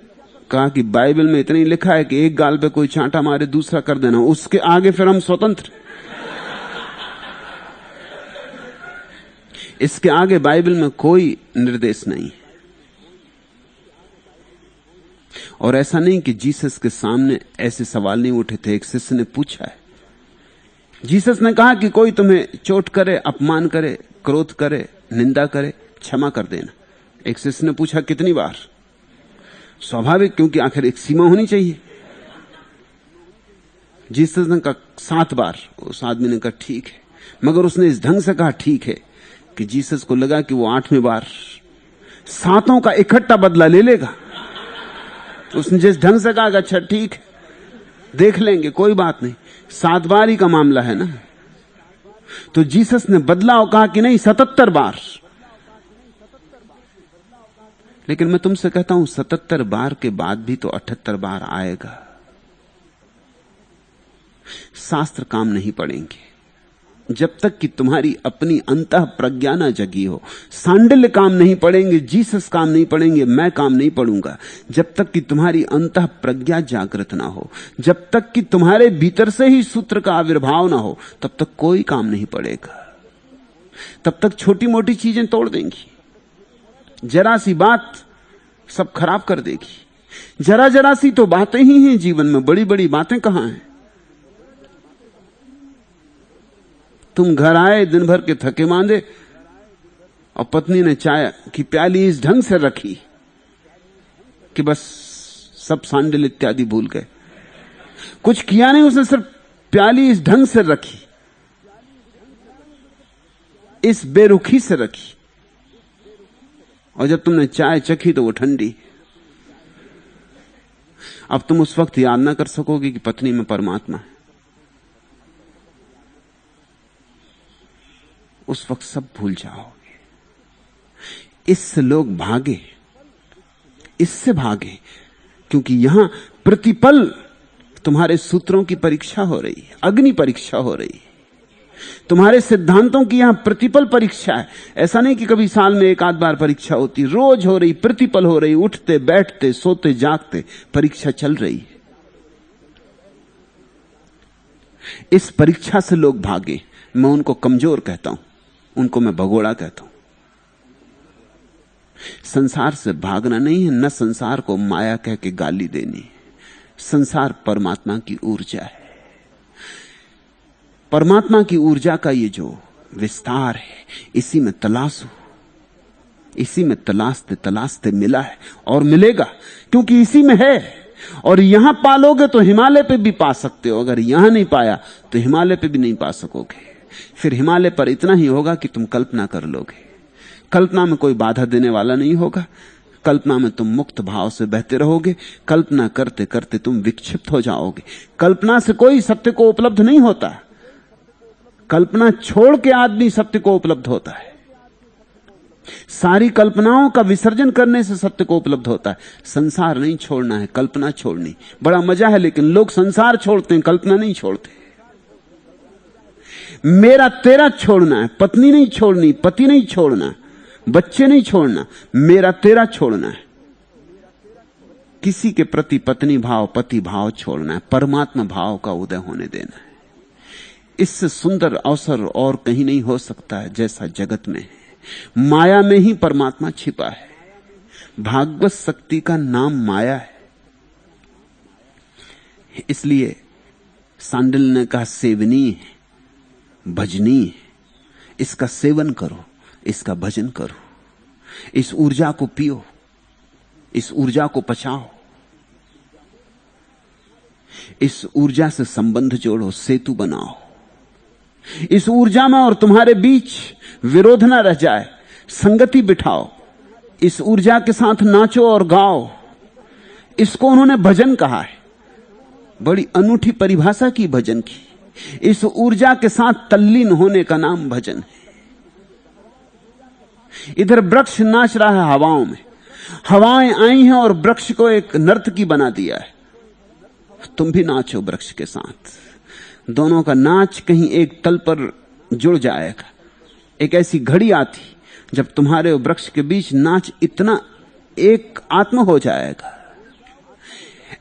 कहा कि बाइबल में इतना ही लिखा है कि एक गाल पे कोई चांटा मारे दूसरा कर देना, उसके आगे फिर हम स्वतंत्र। इसके आगे बाइबल में कोई निर्देश नहीं। और ऐसा नहीं कि जीसस के सामने ऐसे सवाल नहीं उठे थे। एक शिष्य ने पूछा है, जीसस ने कहा कि कोई तुम्हें चोट करे, अपमान करे, क्रोध करे, निंदा करे, क्षमा कर देना। एक शिष्य ने पूछा कितनी बार। स्वाभाविक, क्योंकि आखिर एक सीमा होनी चाहिए। जीसस ने कहा 7 बार। उस आदमी ने कहा ठीक है, मगर उसने इस ढंग से कहा ठीक है कि जीसस को लगा कि वो 8वें बार 7 का इकट्ठा बदला ले लेगा। उसने जिस ढंग से कहा अच्छा ठीक है, देख लेंगे, कोई बात नहीं, 7 बार ही का मामला है ना। तो जीसस ने बदला और कहा कि नहीं 77 बार। लेकिन मैं तुमसे कहता हूं 77 बार के बाद भी तो 78 बार आएगा। शास्त्र काम नहीं पड़ेंगे जब तक कि तुम्हारी अपनी अंतः प्रज्ञा ना जगी हो। सांडिल्य काम नहीं पड़ेंगे, जीसस काम नहीं पड़ेंगे, मैं काम नहीं पड़ूंगा जब तक कि तुम्हारी अंतः प्रज्ञा जागृत ना हो। जब तक कि तुम्हारे भीतर से ही सूत्र का आविर्भाव ना हो तब तक कोई काम नहीं पड़ेगा। तब तक छोटी मोटी चीजें तोड़ देंगी, जरा सी बात सब खराब कर देगी। जरा जरा सी तो बातें ही हैं जीवन में, बड़ी बड़ी बातें कहां हैं। तुम घर आए दिन भर के थके मांदे और पत्नी ने चाय की प्याली इस ढंग से रखी कि बस सब सांडिल इत्यादि भूल गए। कुछ किया नहीं, उसने सिर्फ प्याली इस ढंग से रखी, इस बेरुखी से रखी, और जब तुमने चाय चखी तो वो ठंडी। अब तुम उस वक्त याद ना कर सकोगे कि पत्नी में परमात्मा है। उस वक्त सब भूल जाओगे। इससे लोग भागे, इससे भागे, क्योंकि यहां प्रतिपल तुम्हारे सूत्रों की परीक्षा हो रही है, अग्नि परीक्षा हो रही है। तुम्हारे सिद्धांतों की यहां प्रतिपल परीक्षा है। ऐसा नहीं कि कभी साल में 1 आध बार परीक्षा होती, रोज हो रही, प्रतिपल हो रही, उठते बैठते सोते जागते परीक्षा चल रही है। इस परीक्षा से लोग भागे। मैं उनको कमजोर कहता हूं, उनको मैं भगोड़ा कहता हूं। संसार से भागना नहीं है, न संसार को माया कह के गाली देनी है। संसार परमात्मा की ऊर्जा है। परमात्मा की ऊर्जा का ये जो विस्तार है, इसी में तलाशो, इसी में तलाशते तलाशते मिला है और मिलेगा, क्योंकि इसी में है। और यहां पालोगे तो हिमालय पे भी पा सकते हो, अगर यहां नहीं पाया तो हिमालय पे भी नहीं पा सकोगे। फिर हिमालय पर इतना ही होगा कि तुम कल्पना कर लोगे। कल्पना में कोई बाधा देने वाला नहीं होगा। कल्पना में तुम मुक्त भाव से बहते रहोगे। कल्पना करते करते तुम विक्षिप्त हो जाओगे। कल्पना से कोई सत्य को उपलब्ध नहीं होता। कल्पना छोड़ के आदमी सत्य को उपलब्ध होता है। सारी कल्पनाओं का विसर्जन करने से सत्य को उपलब्ध होता है। संसार नहीं छोड़ना है, कल्पना छोड़नी। बड़ा मजा है, लेकिन लोग संसार छोड़ते हैं, कल्पना नहीं छोड़ते। मेरा तेरा छोड़ना है, पत्नी नहीं छोड़नी, पति नहीं छोड़ना, बच्चे नहीं छोड़ना, मेरा तेरा छोड़ना है। किसी के प्रति पत्नी भाव, पति भाव छोड़ना है, परमात्मा भाव का उदय होने देना है। इससे सुंदर अवसर और कहीं नहीं हो सकता है जैसा जगत में है। माया में ही परमात्मा छिपा है। भागवत शक्ति का नाम माया है। इसलिए सांडिल ने कहा सेवनीय है, भजनीय है। इसका सेवन करो, इसका भजन करो, इस ऊर्जा को पियो, इस ऊर्जा को पचाओ, इस ऊर्जा से संबंध जोड़ो, सेतु बनाओ। इस ऊर्जा में और तुम्हारे बीच विरोध ना रह जाए, संगति बिठाओ। इस ऊर्जा के साथ नाचो और गाओ। इसको उन्होंने भजन कहा है। बड़ी अनूठी परिभाषा की भजन की। इस ऊर्जा के साथ तल्लीन होने का नाम भजन है। इधर वृक्ष नाच रहा है हवाओं में, हवाएं आई हैं और वृक्ष को एक नर्तकी बना दिया है। तुम भी नाचो वृक्ष के साथ। दोनों का नाच कहीं एक तल पर जुड़ जाएगा। एक ऐसी घड़ी आती जब तुम्हारे और वृक्ष के बीच नाच इतना एक आत्म हो जाएगा,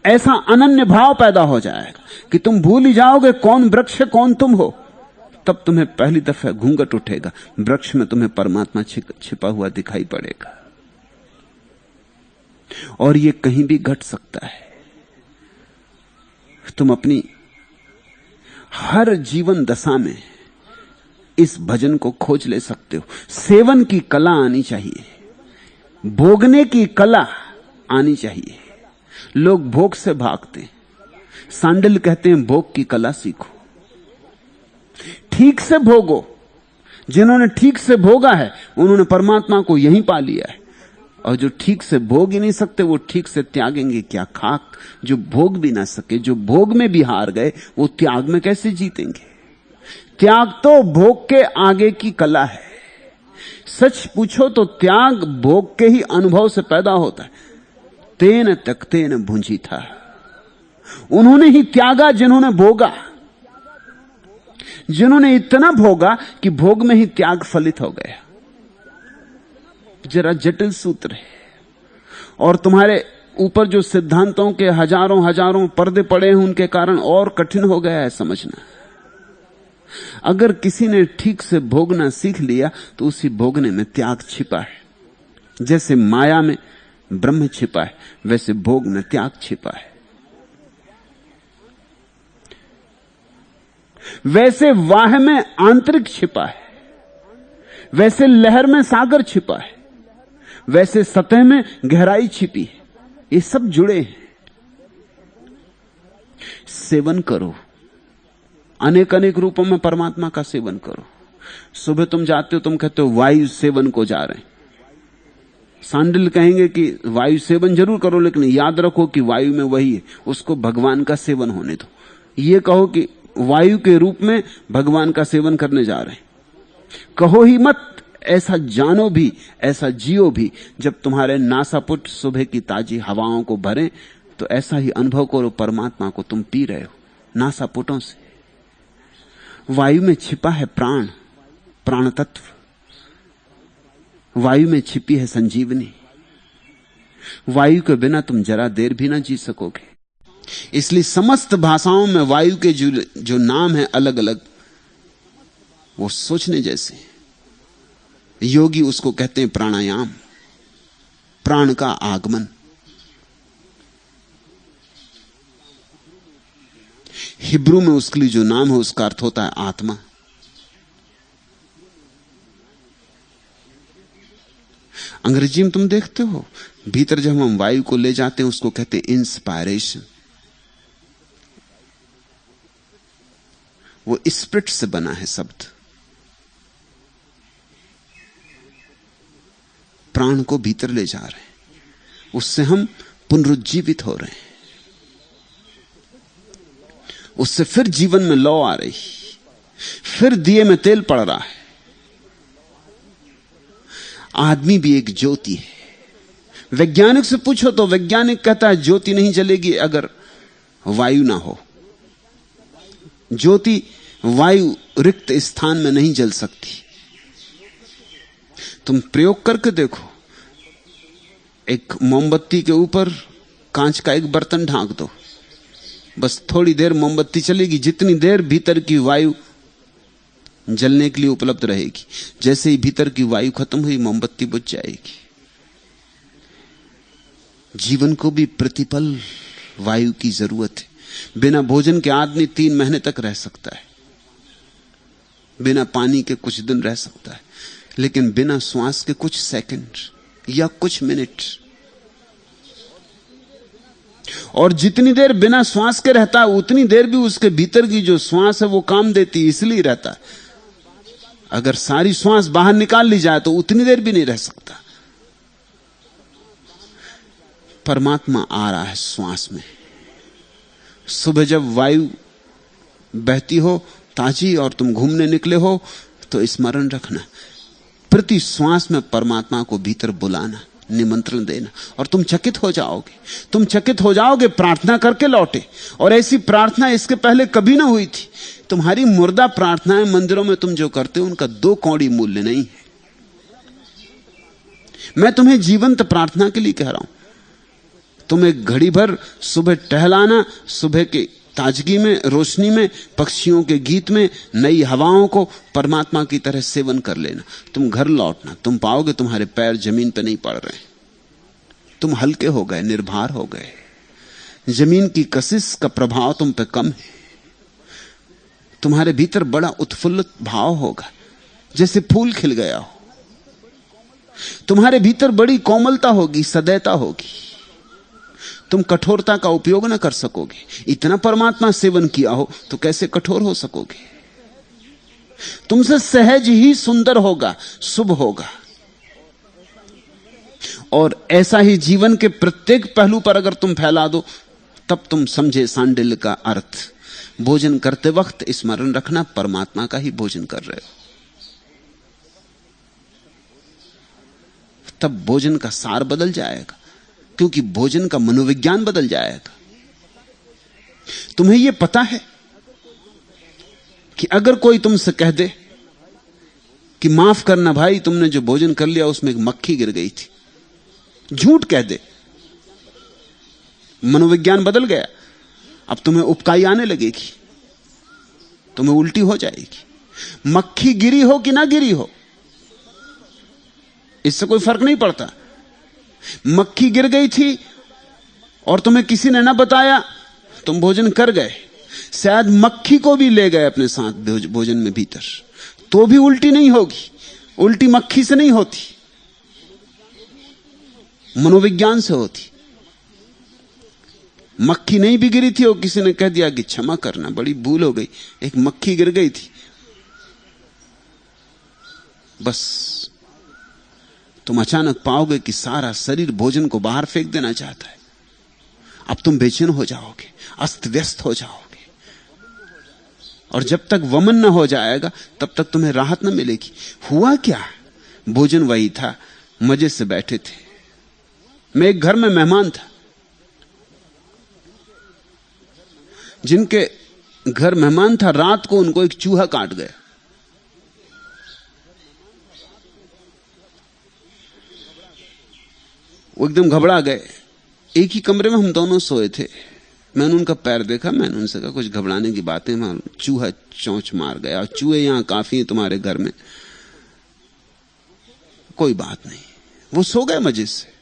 ऐसा अनन्य भाव पैदा हो जाएगा कि तुम भूल ही जाओगे कौन वृक्ष है, कौन तुम हो। तब तुम्हें पहली दफा घूंघट उठेगा, वृक्ष में तुम्हें परमात्मा छिपा हुआ दिखाई पड़ेगा। और ये कहीं भी घट सकता है। तुम अपनी हर जीवन दशा में इस भजन को खोज ले सकते हो। सेवन की कला आनी चाहिए, भोगने की कला आनी चाहिए। लोग भोग से भागते हैं। सांडिल कहते हैं भोग की कला सीखो, ठीक से भोगो। जिन्होंने ठीक से भोगा है उन्होंने परमात्मा को यहीं पा लिया है। और जो ठीक से भोग ही नहीं सकते वो ठीक से त्यागेंगे क्या? खाक। जो भोग भी ना सके, जो भोग में भी हार गए, वो त्याग में कैसे जीतेंगे? त्याग तो भोग के आगे की कला है। सच पूछो तो त्याग भोग के ही अनुभव से पैदा होता है। तेन तकते न भूंजी था, उन्होंने ही त्यागा जिन्होंने भोगा। जिन्होंने इतना भोगा कि भोग में ही त्याग फलित हो गया। जरा जटिल सूत्र है। और तुम्हारे ऊपर जो सिद्धांतों के हजारों हजारों पर्दे पड़े हैं उनके कारण और कठिन हो गया है समझना। अगर किसी ने ठीक से भोगना सीख लिया तो उसी भोगने में त्याग छिपा है। जैसे माया में ब्रह्म छिपा है, वैसे भोग में त्याग छिपा है। वैसे वाह में आंतरिक छिपा है, वैसे लहर में सागर छिपा है, वैसे सतह में गहराई छिपी है। ये सब जुड़े हैं। सेवन करो, अनेक अनेक रूपों में परमात्मा का सेवन करो। सुबह तुम जाते हो, तुम कहते हो वायु सेवन को जा रहे हैं। सांडिल कहेंगे कि वायु सेवन जरूर करो, लेकिन याद रखो कि वायु में वही है, उसको भगवान का सेवन होने दो। ये कहो कि वायु के रूप में भगवान का सेवन करने जा रहे हैं, कहो ही मत। ऐसा जानो भी, ऐसा जियो भी। जब तुम्हारे नासापुट सुबह की ताजी हवाओं को भरें तो ऐसा ही अनुभव करो परमात्मा को तुम पी रहे हो नासापुटों से। वायु में छिपा है प्राण, प्राण तत्व। वायु में छिपी है संजीवनी। वायु के बिना तुम जरा देर भी ना जी सकोगे। इसलिए समस्त भाषाओं में वायु के जो नाम है अलग अलग, वो सोचने जैसे। योगी उसको कहते हैं प्राणायाम, प्राण का आगमन। हिब्रू में उसके लिए जो नाम है उसका अर्थ होता है आत्मा। अंग्रेजी में तुम देखते हो, भीतर जब हम वायु को ले जाते हैं उसको कहते हैं इंस्पायरेशन। वो स्पिरिट से बना है शब्द। प्राण को भीतर ले जा रहे हैं, उससे हम पुनरुज्जीवित हो रहे हैं, उससे फिर जीवन में लौ आ रही, फिर दिए में तेल पड़ रहा है। आदमी भी एक ज्योति है। वैज्ञानिक से पूछो तो वैज्ञानिक कहता है ज्योति नहीं जलेगी अगर वायु ना हो। ज्योति वायु रिक्त स्थान में नहीं जल सकती। तुम प्रयोग करके देखो, एक मोमबत्ती के ऊपर कांच का एक बर्तन ढांक दो, बस थोड़ी देर मोमबत्ती चलेगी, जितनी देर भीतर की वायु जलने के लिए उपलब्ध रहेगी। जैसे ही भीतर की वायु खत्म हुई, मोमबत्ती बुझ जाएगी। जीवन को भी प्रतिपल वायु की जरूरत है। बिना भोजन के आदमी 3 महीने तक रह सकता है, बिना पानी के कुछ दिन रह सकता है, लेकिन बिना श्वास के कुछ सेकंड या कुछ मिनट। और जितनी देर बिना श्वास के रहता है, उतनी देर भी उसके भीतर की जो श्वास है वो काम देती, इसलिए रहता है। अगर सारी श्वास बाहर निकाल ली जाए तो उतनी देर भी नहीं रह सकता। परमात्मा आ रहा है श्वास में। सुबह जब वायु बहती हो ताजी और तुम घूमने निकले हो, तो स्मरण रखना, प्रति श्वास में परमात्मा को भीतर बुलाना, निमंत्रण देना, और तुम चकित हो जाओगे। तुम चकित हो जाओगे, प्रार्थना करके लौटे। और ऐसी प्रार्थना इसके पहले कभी ना हुई थी। तुम्हारी मुर्दा प्रार्थनाएं मंदिरों में तुम जो करते हो, उनका 2 कौड़ी मूल्य नहीं है। मैं तुम्हें जीवंत प्रार्थना के लिए कह रहा हूं। तुम एक घड़ी भर सुबह टहलाना, सुबह की ताजगी में, रोशनी में, पक्षियों के गीत में, नई हवाओं को परमात्मा की तरह सेवन कर लेना। तुम घर लौटना, तुम पाओगे तुम्हारे पैर जमीन पर नहीं पड़ रहे, तुम हल्के हो गए, निर्भर हो गए। जमीन की कशिश का प्रभाव तुम पे कम है। तुम्हारे भीतर बड़ा उत्फुल्लित भाव होगा, जैसे फूल खिल गया हो। तुम्हारे भीतर बड़ी कोमलता होगी, सदैता होगी। तुम कठोरता का उपयोग ना कर सकोगे। इतना परमात्मा सेवन किया हो तो कैसे कठोर हो सकोगे? तुमसे सहज ही सुंदर होगा, शुभ होगा। और ऐसा ही जीवन के प्रत्येक पहलू पर अगर तुम फैला दो, तब तुम समझे सांडिल्य का अर्थ। भोजन करते वक्त स्मरण रखना, परमात्मा का ही भोजन कर रहे हो। तब भोजन का सार बदल जाएगा, क्योंकि भोजन का मनोविज्ञान बदल जाएगा। तुम्हें यह पता है कि अगर कोई तुमसे कह दे कि माफ करना भाई, तुमने जो भोजन कर लिया उसमें एक मक्खी गिर गई थी, झूठ कह दे, मनोविज्ञान बदल गया। अब तुम्हें उपकाई आने लगेगी, तुम्हें उल्टी हो जाएगी। मक्खी गिरी हो कि ना गिरी हो, इससे कोई फर्क नहीं पड़ता। मक्खी गिर गई थी और तुम्हें किसी ने ना बताया, तुम भोजन कर गए, शायद मक्खी को भी ले गए अपने साथ भोजन में भीतर, तो भी उल्टी नहीं होगी। उल्टी मक्खी से नहीं होती, मनोविज्ञान से होती। मक्खी नहीं भी गिरी थी और किसी ने कह दिया कि क्षमा करना, बड़ी भूल हो गई, एक मक्खी गिर गई थी, बस तुम अचानक पाओगे कि सारा शरीर भोजन को बाहर फेंक देना चाहता है। अब तुम बेचैन हो जाओगे, अस्त व्यस्त हो जाओगे, और जब तक वमन न हो जाएगा तब तक तुम्हें राहत न मिलेगी। हुआ क्या? भोजन वही था, मजे से बैठे थे। मैं एक घर में मेहमान था, जिनके घर मेहमान था, रात को उनको एक चूहा काट गया। वो एकदम घबरा गए। एक ही कमरे में हम दोनों सोए थे। मैंने उनका पैर देखा, मैंने उनसे कहा कुछ घबराने की बातें, वहां चूहा चोंच मार गया, और चूहे यहां काफी हैं तुम्हारे घर में, कोई बात नहीं। वो सो गए मजे से,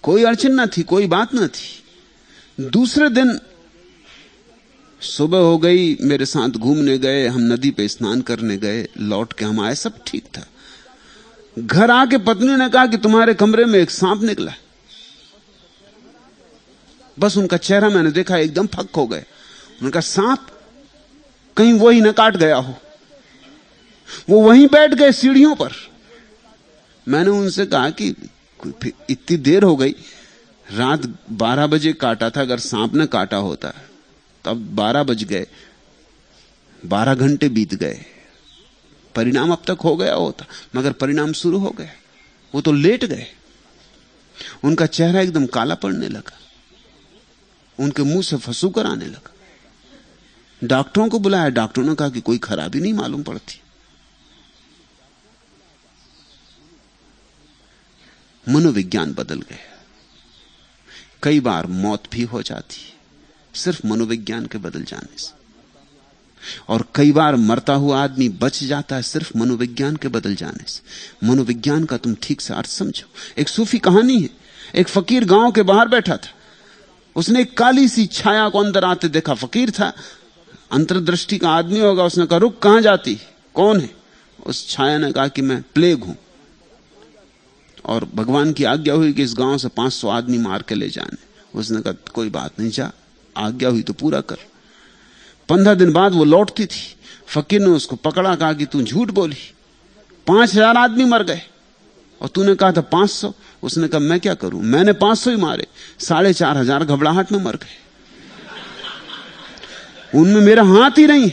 कोई अड़चन न थी, कोई बात न थी। दूसरे दिन सुबह हो गई, मेरे साथ घूमने गए, हम नदी पे स्नान करने गए, लौट के हम आए, सब ठीक था। घर आके पत्नी ने कहा कि तुम्हारे कमरे में एक सांप निकला। बस उनका चेहरा मैंने देखा, एकदम फक हो गए। उनका सांप कहीं वही न काट गया हो। वो वहीं बैठ गए सीढ़ियों पर। मैंने उनसे कहा कि इतनी देर हो गई, रात 12 बजे काटा था, अगर सांप ने काटा होता तब 12 बज गए, 12 घंटे बीत गए, परिणाम अब तक हो गया होता, मगर परिणाम शुरू हो गया। वो तो लेट गए। उनका चेहरा एकदम काला पड़ने लगा, उनके मुंह से फंसूकर आने लगा। डॉक्टरों को बुलाया, डॉक्टरों ने कहा कि कोई खराबी नहीं मालूम पड़ती। मनोविज्ञान बदल गया। कई बार मौत भी हो जाती है सिर्फ मनोविज्ञान के बदल जाने से, और कई बार मरता हुआ आदमी बच जाता है सिर्फ मनोविज्ञान के बदल जाने से। मनोविज्ञान का तुम ठीक से अर्थ समझो। एक सूफी कहानी है। एक फकीर गांव के बाहर बैठा था। उसने एक काली सी छाया को अंदर आते देखा। फकीर था, अंतर्दृष्टि का आदमी होगा। उसने कहा, रुक, कहां जाती, कौन है? उस छाया ने कहा कि मैं प्लेग हूं, और भगवान की आज्ञा हुई कि इस गांव से 500 आदमी मार के ले जाने। उसने कहा, कोई बात नहीं, जा, आज्ञा हुई तो पूरा कर। 15 दिन बाद वो लौटती थी। फकीर ने उसको पकड़ा, कहा कि तू झूठ बोली, 5000 आदमी मर गए और तूने कहा था 500। उसने कहा, मैं क्या करूं, मैंने 500 ही मारे, 4500 घबराहट में मर गए, उनमें मेरा हाथ ही नहीं।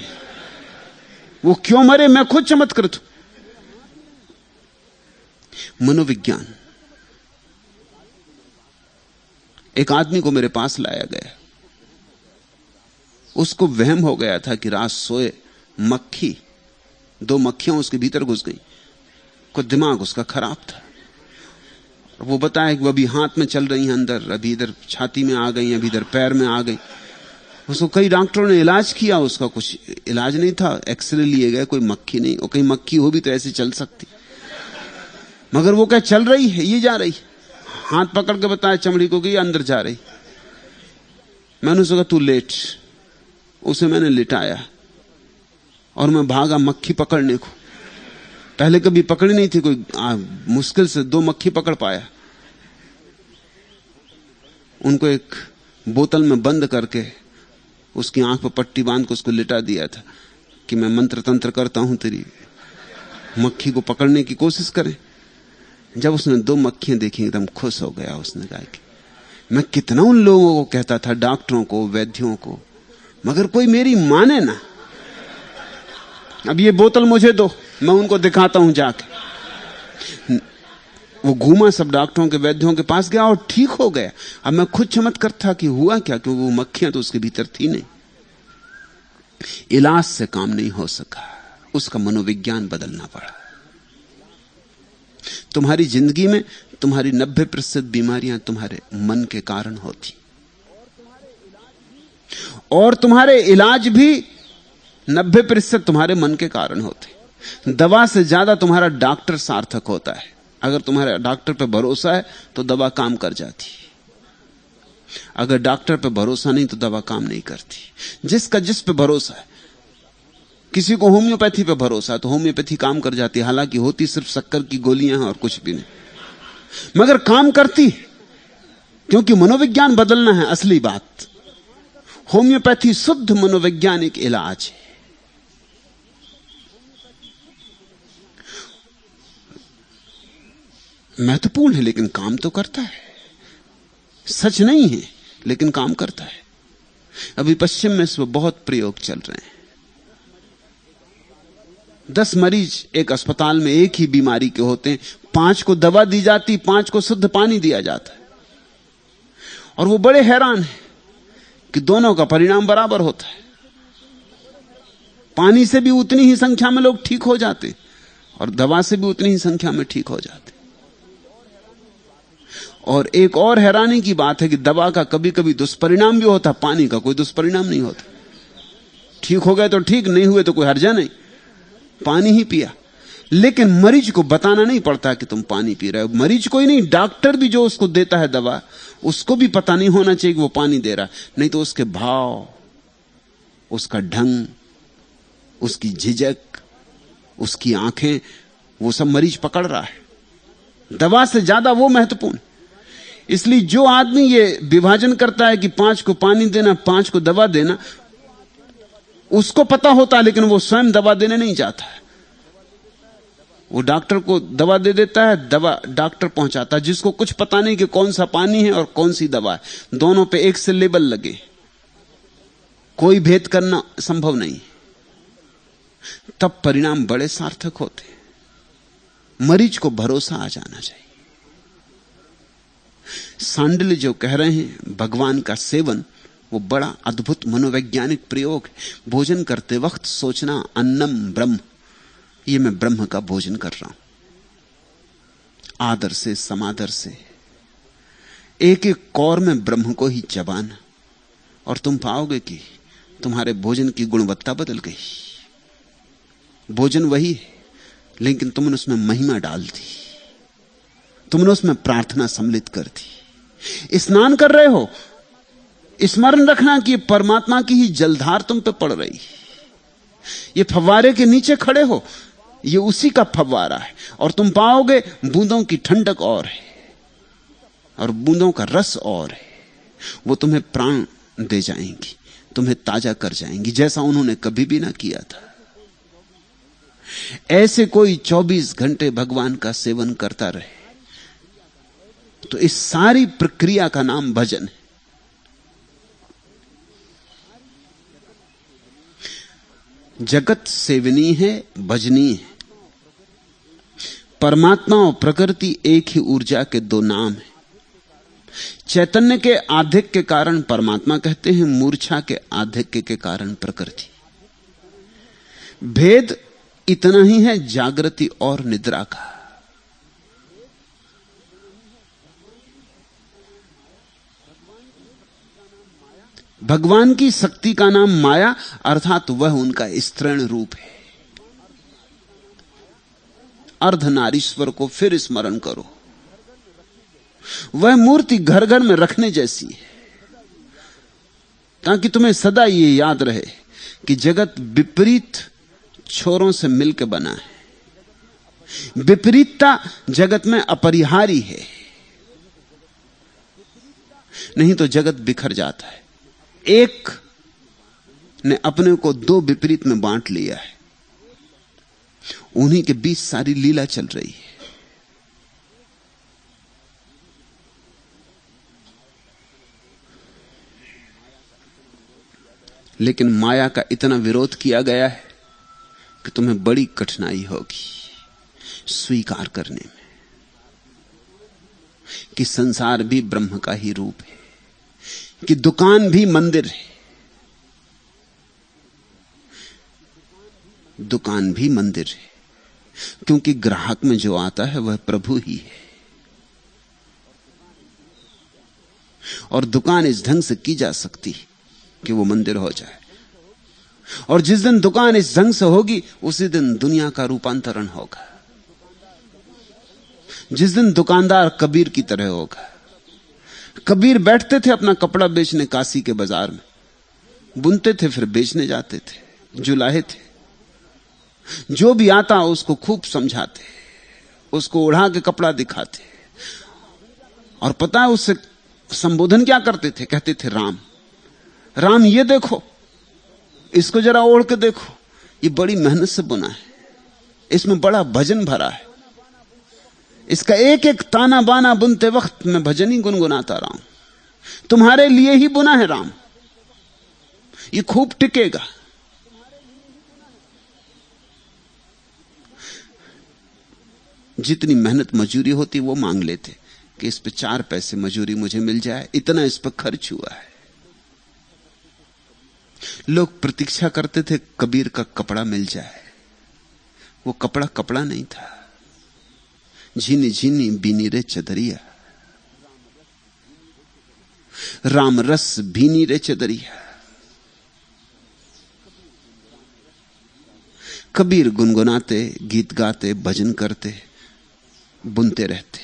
वो क्यों मरे, मैं खुद चमत्कृत हूं। मनोविज्ञान। एक आदमी को मेरे पास लाया गया। उसको वहम हो गया था कि रात सोए मक्खी, 2 मक्खियां उसके भीतर घुस गई। को दिमाग उसका खराब था। वो बताया कि वो अभी हाथ में चल रही हैं अंदर, अभी इधर छाती में आ गई, अभी इधर पैर में आ गई। उसको कई डॉक्टरों ने इलाज किया, उसका कुछ इलाज नहीं था। एक्सरे लिए गए, कोई मक्खी नहीं। और कहीं मक्खी हो भी तो ऐसे चल सकती, मगर वो क्या चल रही है, ये जा रही। हाथ पकड़ के बताया चमड़ी को कि ये अंदर जा रही। मैंने उसको कहा, तू लेट। उसे मैंने लिटाया और मैं भागा मक्खी पकड़ने को। पहले कभी पकड़ी नहीं थी कोई, मुश्किल से 2 मक्खी पकड़ पाया। उनको एक बोतल में बंद करके उसकी आंख पर पट्टी बांध के उसको लिटा दिया था कि मैं मंत्र तंत्र करता हूं, तेरी मक्खी को पकड़ने की कोशिश करें। जब उसने 2 मक्खियां देखी एकदम खुश हो गया। उसने कहा कि मैं कितना उन लोगों को कहता था, डॉक्टरों को, वैद्यों को, मगर कोई मेरी माने ना। अब ये बोतल मुझे दो, मैं उनको दिखाता हूं जाके। वो घूमा, सब डॉक्टरों के, वैद्यों के पास गया और ठीक हो गया। अब मैं खुद चमत्कृत था कि हुआ क्या, क्योंकि वो मक्खियां तो उसके भीतर थी नहीं। इलाज से काम नहीं हो सका, उसका मनोविज्ञान बदलना पड़ा। तुम्हारी जिंदगी में तुम्हारी 90% बीमारियां तुम्हारे मन के कारण होती, और तुम्हारे इलाज भी 90% तुम्हारे मन के कारण होते। दवा से ज्यादा तुम्हारा डॉक्टर सार्थक होता है। अगर तुम्हारे डॉक्टर पे भरोसा है तो दवा काम कर जाती, अगर डॉक्टर पे भरोसा नहीं तो दवा काम नहीं करती। जिसका जिस पे भरोसा है, किसी को होम्योपैथी पे भरोसा है तो होम्योपैथी काम कर जाती, हालांकि होती सिर्फ शक्कर की गोलियां हैं और कुछ भी नहीं, मगर काम करती, क्योंकि मनोविज्ञान बदलना है असली बात। होम्योपैथी शुद्ध मनोवैज्ञानिक इलाज है। महत्वपूर्ण है लेकिन काम तो करता है। सच नहीं है लेकिन काम करता है। अभी पश्चिम में इस पर बहुत प्रयोग चल रहे हैं। 10 मरीज एक अस्पताल में एक ही बीमारी के होते हैं, 5 को दवा दी जाती, 5 को शुद्ध पानी दिया जाता है, और वो बड़े हैरान हैं कि दोनों का परिणाम बराबर होता है। पानी से भी उतनी ही संख्या में लोग ठीक हो जाते और दवा से भी उतनी ही संख्या में ठीक हो जाते। और एक और हैरानी की बात है कि दवा का कभी कभी दुष्परिणाम भी होता, पानी का कोई दुष्परिणाम नहीं होता। ठीक हो गए तो ठीक, नहीं हुए तो कोई हर्जा नहीं, पानी ही पिया। लेकिन मरीज को बताना नहीं पड़ता कि तुम पानी पी रहे हो। मरीज को ही नहीं, डॉक्टर भी जो उसको देता है दवा, उसको भी पता नहीं होना चाहिए कि वो पानी दे रहा है। नहीं तो उसके भाव, उसका ढंग, उसकी झिझक, उसकी आंखें, वो सब मरीज पकड़ रहा है। दवा से ज्यादा वो महत्वपूर्ण। इसलिए जो आदमी ये विभाजन करता है कि 5 को पानी देना, 5 को दवा देना, उसको पता होता है लेकिन वो स्वयं दवा देने नहीं जाता है। वो डॉक्टर को दवा दे देता है, दवा डॉक्टर पहुंचाता है, जिसको कुछ पता नहीं कि कौन सा पानी है और कौन सी दवा है। दोनों पे एक से लेबल लगे, कोई भेद करना संभव नहीं। तब परिणाम बड़े सार्थक होते। मरीज को भरोसा आ जाना चाहिए। सांडिल्य जो कह रहे हैं भगवान का सेवन, वो बड़ा अद्भुत मनोवैज्ञानिक प्रयोग है। भोजन करते वक्त सोचना अन्नम ब्रह्म, ये मैं ब्रह्म का भोजन कर रहा हूं। आदर से, समादर से, एक एक कौर में ब्रह्म को ही चबाना, और तुम पाओगे कि तुम्हारे भोजन की गुणवत्ता बदल गई। भोजन वही है, लेकिन तुमने उसमें महिमा डाल दी, तुमने उसमें प्रार्थना सम्मिलित कर दी। स्नान कर रहे हो, स्मरण रखना कि परमात्मा की ही जलधार तुम पे पड़ रही। ये फव्वारे के नीचे खड़े हो, ये उसी का फव्वारा है, और तुम पाओगे बूंदों की ठंडक और है, और बूंदों का रस और है। वो तुम्हें प्राण दे जाएंगी, तुम्हें ताजा कर जाएंगी, जैसा उन्होंने कभी भी ना किया था। ऐसे कोई 24 घंटे भगवान का सेवन करता रहे तो इस सारी प्रक्रिया का नाम भजन है। जगत सेवनी है, भजनी है। परमात्मा और प्रकृति एक ही ऊर्जा के दो नाम हैं। चैतन्य के आधिक्य के कारण परमात्मा कहते हैं, मूर्छा के आधिक्य के कारण प्रकृति। भेद इतना ही है जागृति और निद्रा का। भगवान की शक्ति का नाम माया, अर्थात वह उनका स्त्रीण रूप है। अर्धनारीश्वर को फिर स्मरण करो। वह मूर्ति घर घर में रखने जैसी है, ताकि तुम्हें सदा यह याद रहे कि जगत विपरीत छोरों से मिलकर बना है। विपरीतता जगत में अपरिहार्य है, नहीं तो जगत बिखर जाता है। एक ने अपने को दो विपरीत में बांट लिया है, उन्हीं के बीच सारी लीला चल रही है। लेकिन माया का इतना विरोध किया गया है कि तुम्हें बड़ी कठिनाई होगी स्वीकार करने में कि संसार भी ब्रह्म का ही रूप है, कि दुकान भी मंदिर है। दुकान भी मंदिर है, क्योंकि ग्राहक में जो आता है वह प्रभु ही है। और दुकान इस ढंग से की जा सकती है कि वो मंदिर हो जाए। और जिस दिन दुकान इस ढंग से होगी, उसी दिन दुनिया का रूपांतरण होगा। जिस दिन दुकानदार कबीर की तरह होगा। कबीर बैठते थे अपना कपड़ा बेचने काशी के बाजार में, बुनते थे फिर बेचने जाते थे, जुलाहे थे। जो भी आता उसको खूब समझाते, उसको उड़ा के कपड़ा दिखाते, और पता है उससे संबोधन क्या करते थे? कहते थे राम राम, ये देखो, इसको जरा ओढ़ के देखो, ये बड़ी मेहनत से बुना है, इसमें बड़ा भजन भरा है। इसका एक एक ताना बाना बुनते वक्त मैं भजन ही गुनगुनाता रहा हूं। तुम्हारे लिए ही बुना है राम, ये खूब टिकेगा। जितनी मेहनत मजूरी होती वो मांग लेते कि इस पे 4 पैसे मजूरी मुझे मिल जाए, इतना इस पर खर्च हुआ है। लोग प्रतीक्षा करते थे कबीर का कपड़ा मिल जाए। वो कपड़ा कपड़ा नहीं था, झीनी झीनी बीनी रे चदरिया, राम रस भीनी रे चदरिया। कबीर गुनगुनाते, गीत गाते, भजन करते, बुनते रहते।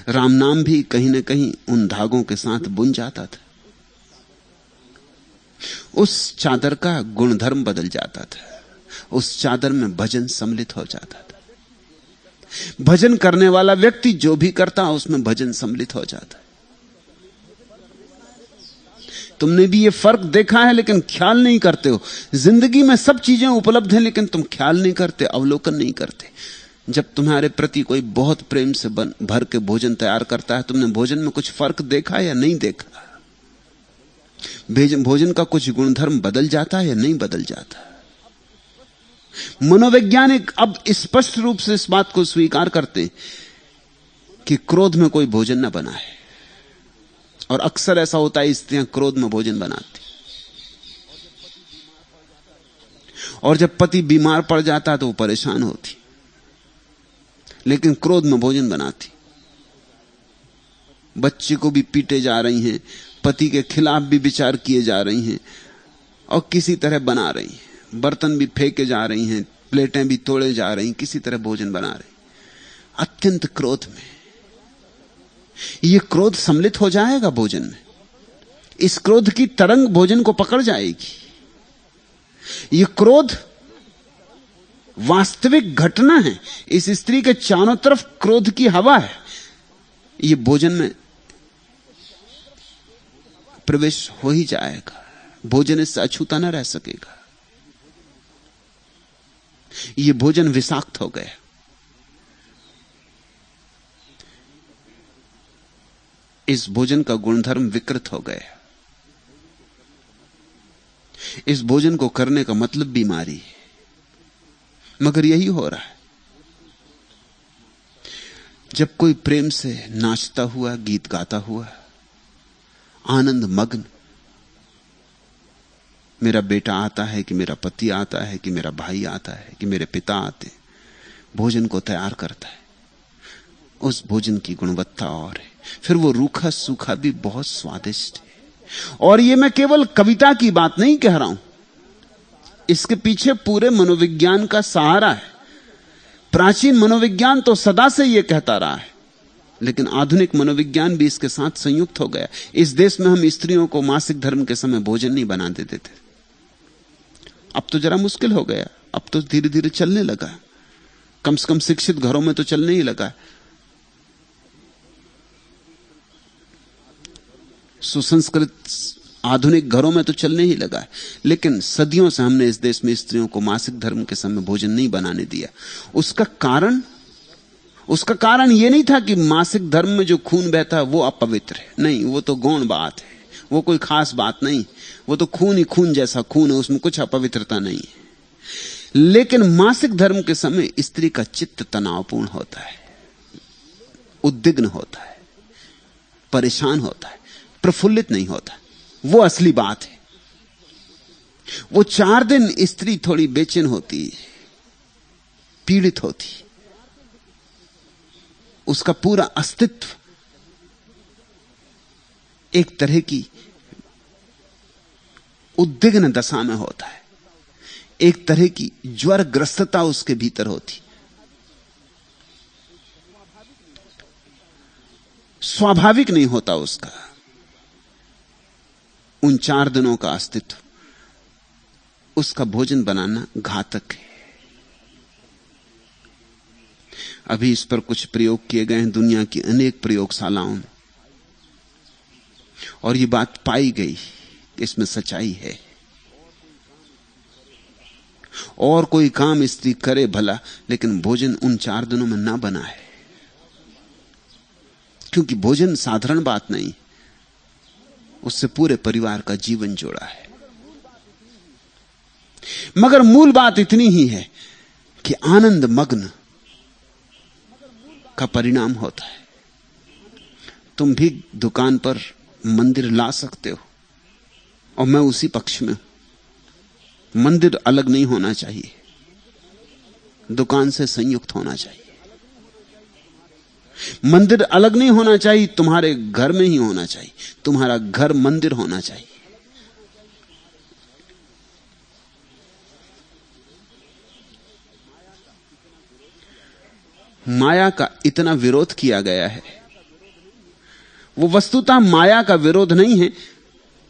राम नाम भी कहीं ना कहीं उन धागों के साथ बुन जाता था। उस चादर का गुणधर्म बदल जाता था, उस चादर में भजन सम्मिलित हो जाता था। भजन करने वाला व्यक्ति जो भी करता उसमें भजन सम्मिलित हो जाता है। तुमने भी ये फर्क देखा है, लेकिन ख्याल नहीं करते हो। जिंदगी में सब चीजें उपलब्ध हैं, लेकिन तुम ख्याल नहीं करते, अवलोकन नहीं करते। जब तुम्हारे प्रति कोई बहुत प्रेम से भर के भोजन तैयार करता है, तुमने भोजन में कुछ फर्क देखा या नहीं देखा? भोजन का कुछ गुणधर्म बदल जाता है या नहीं बदल जाता? मनोवैज्ञानिक अब स्पष्ट रूप से इस बात को स्वीकार करते कि क्रोध में कोई भोजन न बना है। और अक्सर ऐसा होता है, स्त्रियां क्रोध में भोजन बनाती, और जब पति बीमार पड़ जाता है तो वो परेशान होती। लेकिन क्रोध में भोजन बनाती। बच्चे को भी पीटे जा रही हैं, पति के खिलाफ भी विचार किए जा रही हैं और किसी तरह बना रही हैं। बर्तन भी फेंके जा रही हैं, प्लेटें भी तोड़े जा रही, किसी तरह भोजन बना रही, अत्यंत क्रोध में। यह क्रोध सम्मिलित हो जाएगा भोजन में। इस क्रोध की तरंग भोजन को पकड़ जाएगी। यह क्रोध वास्तविक घटना है। इस स्त्री के चारों तरफ क्रोध की हवा है। यह भोजन में प्रवेश हो ही जाएगा। भोजन इससे अछूता न रह सकेगा। यह भोजन विषाक्त हो गया। इस भोजन का गुणधर्म विकृत हो गया। इस भोजन को करने का मतलब बीमारी है, मगर यही हो रहा है। जब कोई प्रेम से नाचता हुआ, गीत गाता हुआ, आनंद मग्न, मेरा बेटा आता है कि मेरा पति आता है कि मेरा भाई आता है कि मेरे पिता आते, भोजन को तैयार करता है, उस भोजन की गुणवत्ता और है। फिर वो रूखा सूखा भी बहुत स्वादिष्ट है। और ये मैं केवल कविता की बात नहीं कह रहा हूं, इसके पीछे पूरे मनोविज्ञान का सहारा है। प्राचीन मनोविज्ञान तो सदा से यह कहता रहा है, लेकिन आधुनिक मनोविज्ञान भी इसके साथ संयुक्त हो गया। इस देश में हम स्त्रियों को मासिक धर्म के समय भोजन नहीं बना देते थे। अब तो जरा मुश्किल हो गया, अब तो धीरे धीरे चलने लगा। कम से कम शिक्षित घरों में तो चलने ही लगा। सुसंस्कृत आधुनिक घरों में तो चलने ही लगा है। लेकिन सदियों से हमने इस देश में स्त्रियों को मासिक धर्म के समय भोजन नहीं बनाने दिया। उसका कारण यह नहीं था कि मासिक धर्म में जो खून बहता है वो अपवित्र है। नहीं, वो तो गौण बात है, वो कोई खास बात नहीं। वो तो खून ही खून जैसा खून है, उसमें कुछ अपवित्रता नहीं है। लेकिन मासिक धर्म के समय स्त्री का चित्त तनावपूर्ण होता है, उद्विग्न होता है, परेशान होता है, प्रफुल्लित नहीं होता। वो असली बात है। वो 4 दिन स्त्री थोड़ी बेचैन होती, पीड़ित होती, उसका पूरा अस्तित्व एक तरह की उद्विग्न दशा में होता है। एक तरह की ज्वरग्रस्तता उसके भीतर होती। स्वाभाविक नहीं होता उसका उन 4 दिनों का अस्तित्व। उसका भोजन बनाना घातक है। अभी इस पर कुछ प्रयोग किए गए हैं दुनिया की अनेक प्रयोगशालाओं में, और ये बात पाई गई, इसमें सच्चाई है। और कोई काम स्त्री करे भला, लेकिन भोजन उन 4 दिनों में ना बनाए, क्योंकि भोजन साधारण बात नहीं, उससे पूरे परिवार का जीवन जोड़ा है। मगर मूल बात इतनी ही है कि आनंद मग्न का परिणाम होता है। तुम भी दुकान पर मंदिर ला सकते हो, और मैं उसी पक्ष में हूं। मंदिर अलग नहीं होना चाहिए, दुकान से संयुक्त होना चाहिए। मंदिर अलग नहीं होना चाहिए, तुम्हारे घर में ही होना चाहिए। तुम्हारा घर मंदिर होना चाहिए। माया का इतना विरोध किया गया है, वो वस्तुतः माया का विरोध नहीं है,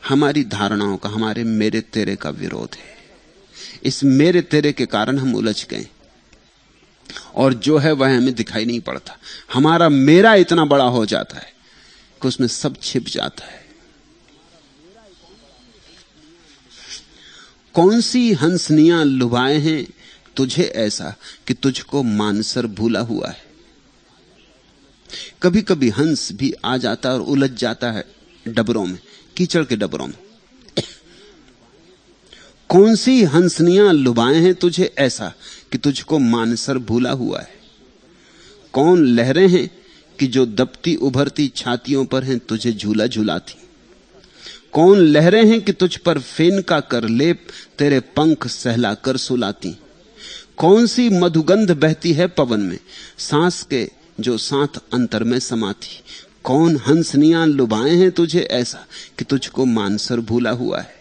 हमारी धारणाओं का, हमारे मेरे तेरे का विरोध है। इस मेरे तेरे के कारण हम उलझ गए, और जो है वह हमें दिखाई नहीं पड़ता। हमारा मेरा इतना बड़ा हो जाता है कि उसमें सब छिप जाता है। कौन सी हंसनियां लुभाए हैं तुझे ऐसा कि तुझको मानसर भूला हुआ है। कभी कभी हंस भी आ जाता है और उलझ जाता है डबरों में, कीचड़ के डबरों में। कौन सी हंसनियां लुभाए हैं तुझे ऐसा कि तुझको मानसर भूला हुआ है। कौन लहरें हैं कि जो दबती उभरती छातियों पर हैं तुझे झूला झूलाती। कौन लहरें हैं कि तुझ पर फेन का कर लेप तेरे पंख सहला कर सुलाती। कौन सी मधुगंध बहती है पवन में, सांस के जो साथ अंतर में समाती। कौन हंसनियां लुभाए हैं तुझे ऐसा कि तुझको मानसर भूला हुआ है।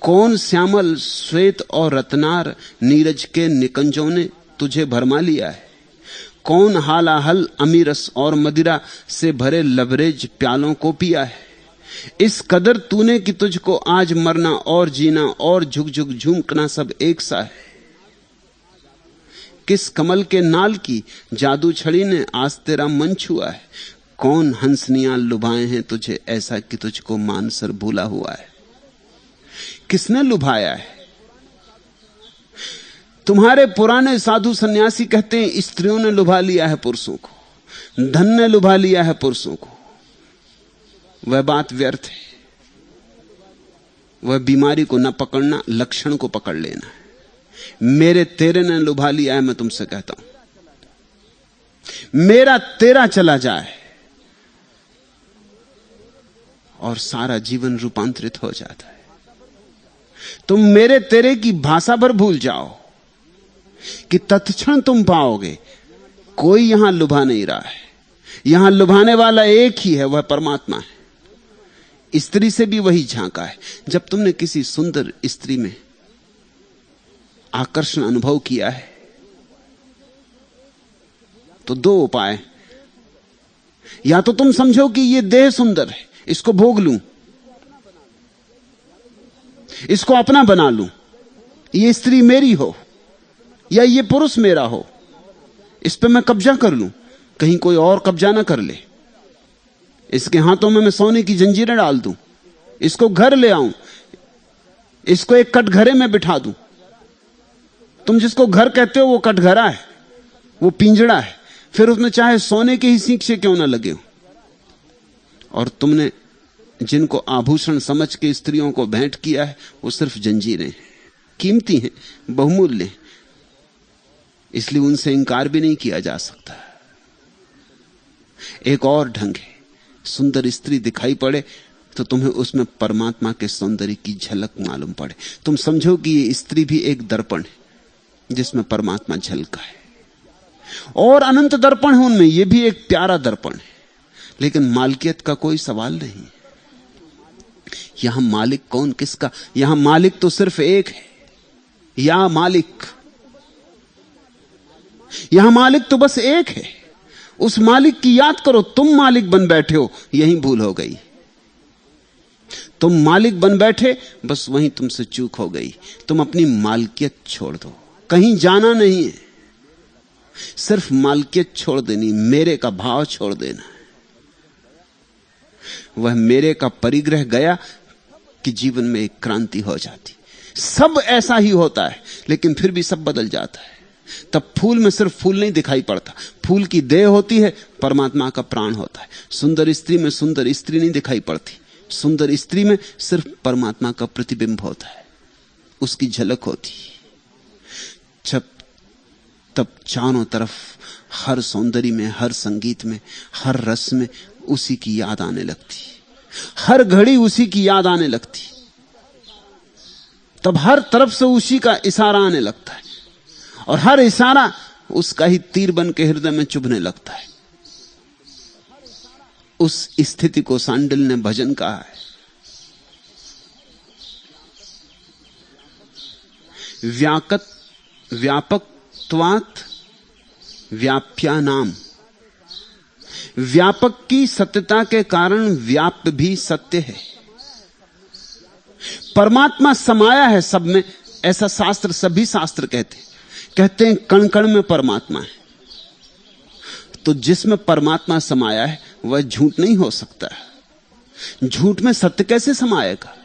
कौन श्यामल श्वेत और रत्नार नीरज के निकंजों ने तुझे भरमा लिया है। कौन हालाहल अमीरस और मदिरा से भरे लबरेज प्यालों को पिया है। इस कदर तूने कि तुझको आज मरना और जीना और झुक झुक झूमकना सब एक सा है। किस कमल के नाल की जादू छड़ी ने आज तेरा मन छुआ है। कौन हंसनियां लुभाए हैं तुझे ऐसा कि तुझको मानसर भूला हुआ है। किसने लुभाया है? तुम्हारे पुराने साधु सन्यासी कहते हैं स्त्रियों ने लुभा लिया है पुरुषों को, धन ने लुभा लिया है पुरुषों को। वह बात व्यर्थ है। वह बीमारी को न पकड़ना, लक्षण को पकड़ लेना है। मेरे तेरे ने लुभा लिया है। मैं तुमसे कहता हूं, मेरा तेरा चला जाए और सारा जीवन रूपांतरित हो जाता है। तुम मेरे तेरे की भाषा भर भूल जाओ कि तत्क्षण तुम पाओगे कोई यहां लुभा नहीं रहा है। यहां लुभाने वाला एक ही है, वह परमात्मा है। स्त्री से भी वही झांका है। जब तुमने किसी सुंदर स्त्री में आकर्षण अनुभव किया है तो दो उपाय, या तो तुम समझो कि यह देह सुंदर है, इसको भोग लूं, इसको अपना बना लूं, यह स्त्री मेरी हो या यह पुरुष मेरा हो, इस पे मैं कब्जा कर लूं, कहीं कोई और कब्जा ना कर ले। इसके हाथों में मैं सोने की जंजीरें डाल दूं, इसको घर ले आऊं, इसको एक कटघरे में बिठा दूं। तुम जिसको घर कहते हो वो कटघरा है, वो पिंजड़ा है, फिर उसमें चाहे सोने के ही सींचे क्यों ना लगे हो। और तुमने जिनको आभूषण समझ के स्त्रियों को भेंट किया है वो सिर्फ जंजीरें हैं, कीमती हैं, बहुमूल्य हैं, इसलिए उनसे इंकार भी नहीं किया जा सकता। एक और ढंग है, सुंदर स्त्री दिखाई पड़े तो तुम्हें उसमें परमात्मा के सौंदर्य की झलक मालूम पड़े। तुम समझो कि ये स्त्री भी एक दर्पण है जिसमें परमात्मा झलका है, और अनंत दर्पण है उनमें, यह भी एक प्यारा दर्पण है। लेकिन मालिकियत का कोई सवाल नहीं। यहां मालिक कौन किसका? यहां मालिक तो सिर्फ एक है, या मालिक। यहां मालिक तो बस एक है। उस मालिक की याद करो। तुम मालिक बन बैठे हो, यहीं भूल हो गई। तुम मालिक बन बैठे, बस वहीं तुमसे चूक हो गई। तुम अपनी मालकियत छोड़ दो, कहीं जाना नहीं है, सिर्फ मालकियत छोड़ देनी, मेरे का भाव छोड़ देना है। वह मेरे का परिग्रह गया कि जीवन में एक क्रांति हो जाती। सब ऐसा ही होता है, लेकिन फिर भी सब बदल जाता है। तब फूल में सिर्फ फूल नहीं दिखाई पड़ता, फूल की देह होती है, परमात्मा का प्राण होता है। सुंदर स्त्री में सुंदर स्त्री नहीं दिखाई पड़ती, सुंदर स्त्री में सिर्फ परमात्मा का प्रतिबिंब होता है, उसकी झलक होती। तब चारों तरफ हर सौंदर्य में, हर संगीत में, हर रस में उसी की याद आने लगती, हर घड़ी उसी की याद आने लगती। तब हर तरफ से उसी का इशारा आने लगता है, और हर इशारा उसका ही तीर बन के हृदय में चुभने लगता है। उस स्थिति को सांडिल ने भजन कहा है। व्यापकत्वात् व्याप्या नाम। व्यापक की सत्यता के कारण व्याप्य भी सत्य है। परमात्मा समाया है सब में, ऐसा शास्त्र, सभी शास्त्र कहते हैं कण कण में परमात्मा है। तो जिसमें परमात्मा समाया है वह झूठ नहीं हो सकता। झूठ में सत्य कैसे समाएगा?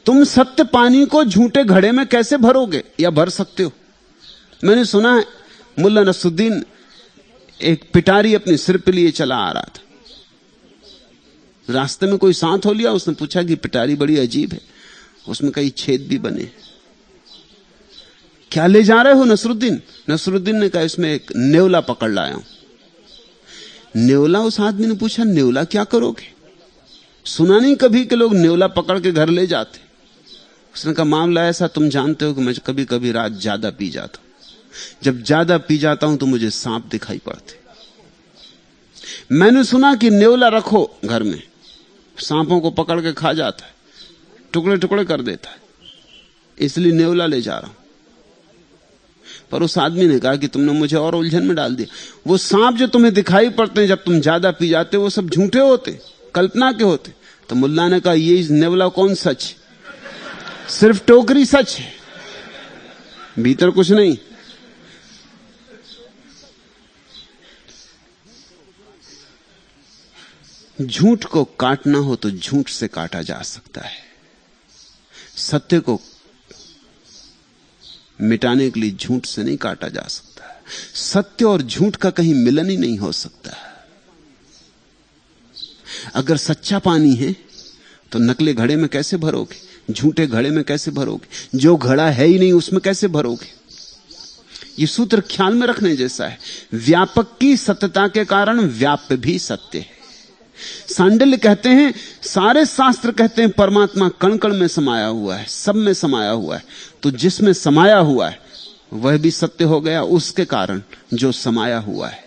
तुम सत्य पानी को झूठे घड़े में कैसे भरोगे, या भर सकते हो? मैंने सुना है मुल्ला नसरुद्दीन एक पिटारी अपने सिर पे लिए चला आ रहा था। रास्ते में कोई सांत हो लिया, उसने पूछा कि पिटारी बड़ी अजीब है, उसमें कई छेद भी बने, क्या ले जा रहे हो नसरुद्दीन? नसरुद्दीन ने कहा इसमें एक नेवला पकड़ लाया हूं। नेवला? उस आदमी ने पूछा नेवला क्या करोगे? सुना नहीं कभी कि लोग नेवला पकड़ के घर ले जाते। उसने कहा मामला ऐसा, तुम जानते हो कि मैं कभी कभी रात ज्यादा पी जाता हूं। जब ज्यादा पी जाता हूं तो मुझे सांप दिखाई पड़ते। मैंने सुना कि नेवला रखो घर में, सांपों को पकड़ के खा जाता है, टुकड़े टुकड़े कर देता है, इसलिए नेवला ले जा रहा हूं। पर उस आदमी ने कहा कि तुमने मुझे और उलझन में डाल दिया। वो सांप जो तुम्हें दिखाई पड़ते हैं जब तुम ज्यादा पी जाते हो, वो सब झूठे होते, कल्पना के होते। तो मुल्ला ने कहा ये नेवला कौन सच, सिर्फ टोकरी सच है, भीतर कुछ नहीं। झूठ को काटना हो तो झूठ से काटा जा सकता है, सत्य को मिटाने के लिए झूठ से नहीं काटा जा सकता। सत्य और झूठ का कहीं मिलन ही नहीं हो सकता। अगर सच्चा पानी है तो नकली घड़े में कैसे भरोगे, झूठे घड़े में कैसे भरोगे, जो घड़ा है ही नहीं उसमें कैसे भरोगे। यह सूत्र ख्याल में रखने जैसा है। व्यापक की सत्यता के कारण व्याप्य भी सत्य है। सांडिल्य कहते हैं, सारे शास्त्र कहते हैं परमात्मा कण कण में समाया हुआ है, सब में समाया हुआ है। तो जिसमें समाया हुआ है वह भी सत्य हो गया उसके कारण जो समाया हुआ है।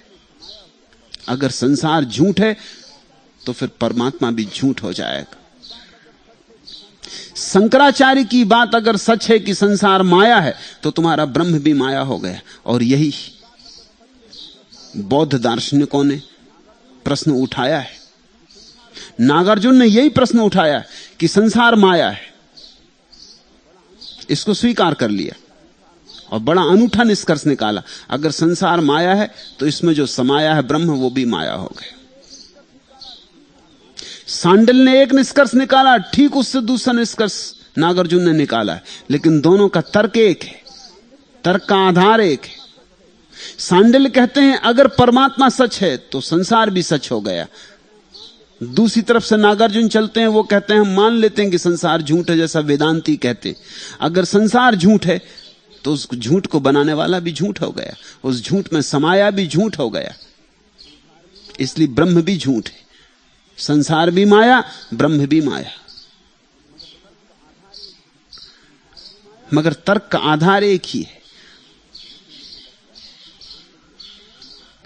अगर संसार झूठ है तो फिर परमात्मा भी झूठ हो जाएगा। शंकराचार्य की बात अगर सच है कि संसार माया है तो तुम्हारा ब्रह्म भी माया हो गया। और यही बौद्ध दार्शनिकों ने प्रश्न उठाया है। नागार्जुन ने यही प्रश्न उठाया कि संसार माया है, इसको स्वीकार कर लिया और बड़ा अनूठा निष्कर्ष निकाला। अगर संसार माया है तो इसमें जो समाया है ब्रह्म वो भी माया हो गया। सांडिल्य ने एक निष्कर्ष निकाला, ठीक उससे दूसरा निष्कर्ष नागार्जुन ने निकाला है, लेकिन दोनों का तर्क एक है, तर्क का आधार एक है। सांडिल्य कहते हैं अगर परमात्मा सच है तो संसार भी सच हो गया। दूसरी तरफ से नागार्जुन चलते हैं, वो कहते हैं हम मान लेते हैं कि संसार झूठ है, जैसा वेदांती कहते हैं। अगर संसार झूठ है तो उस झूठ को बनाने वाला भी झूठ हो गया, उस झूठ में समाया भी झूठ हो गया। इसलिए ब्रह्म भी झूठ है, संसार भी माया, ब्रह्म भी माया। मगर तर्क का आधार एक ही है।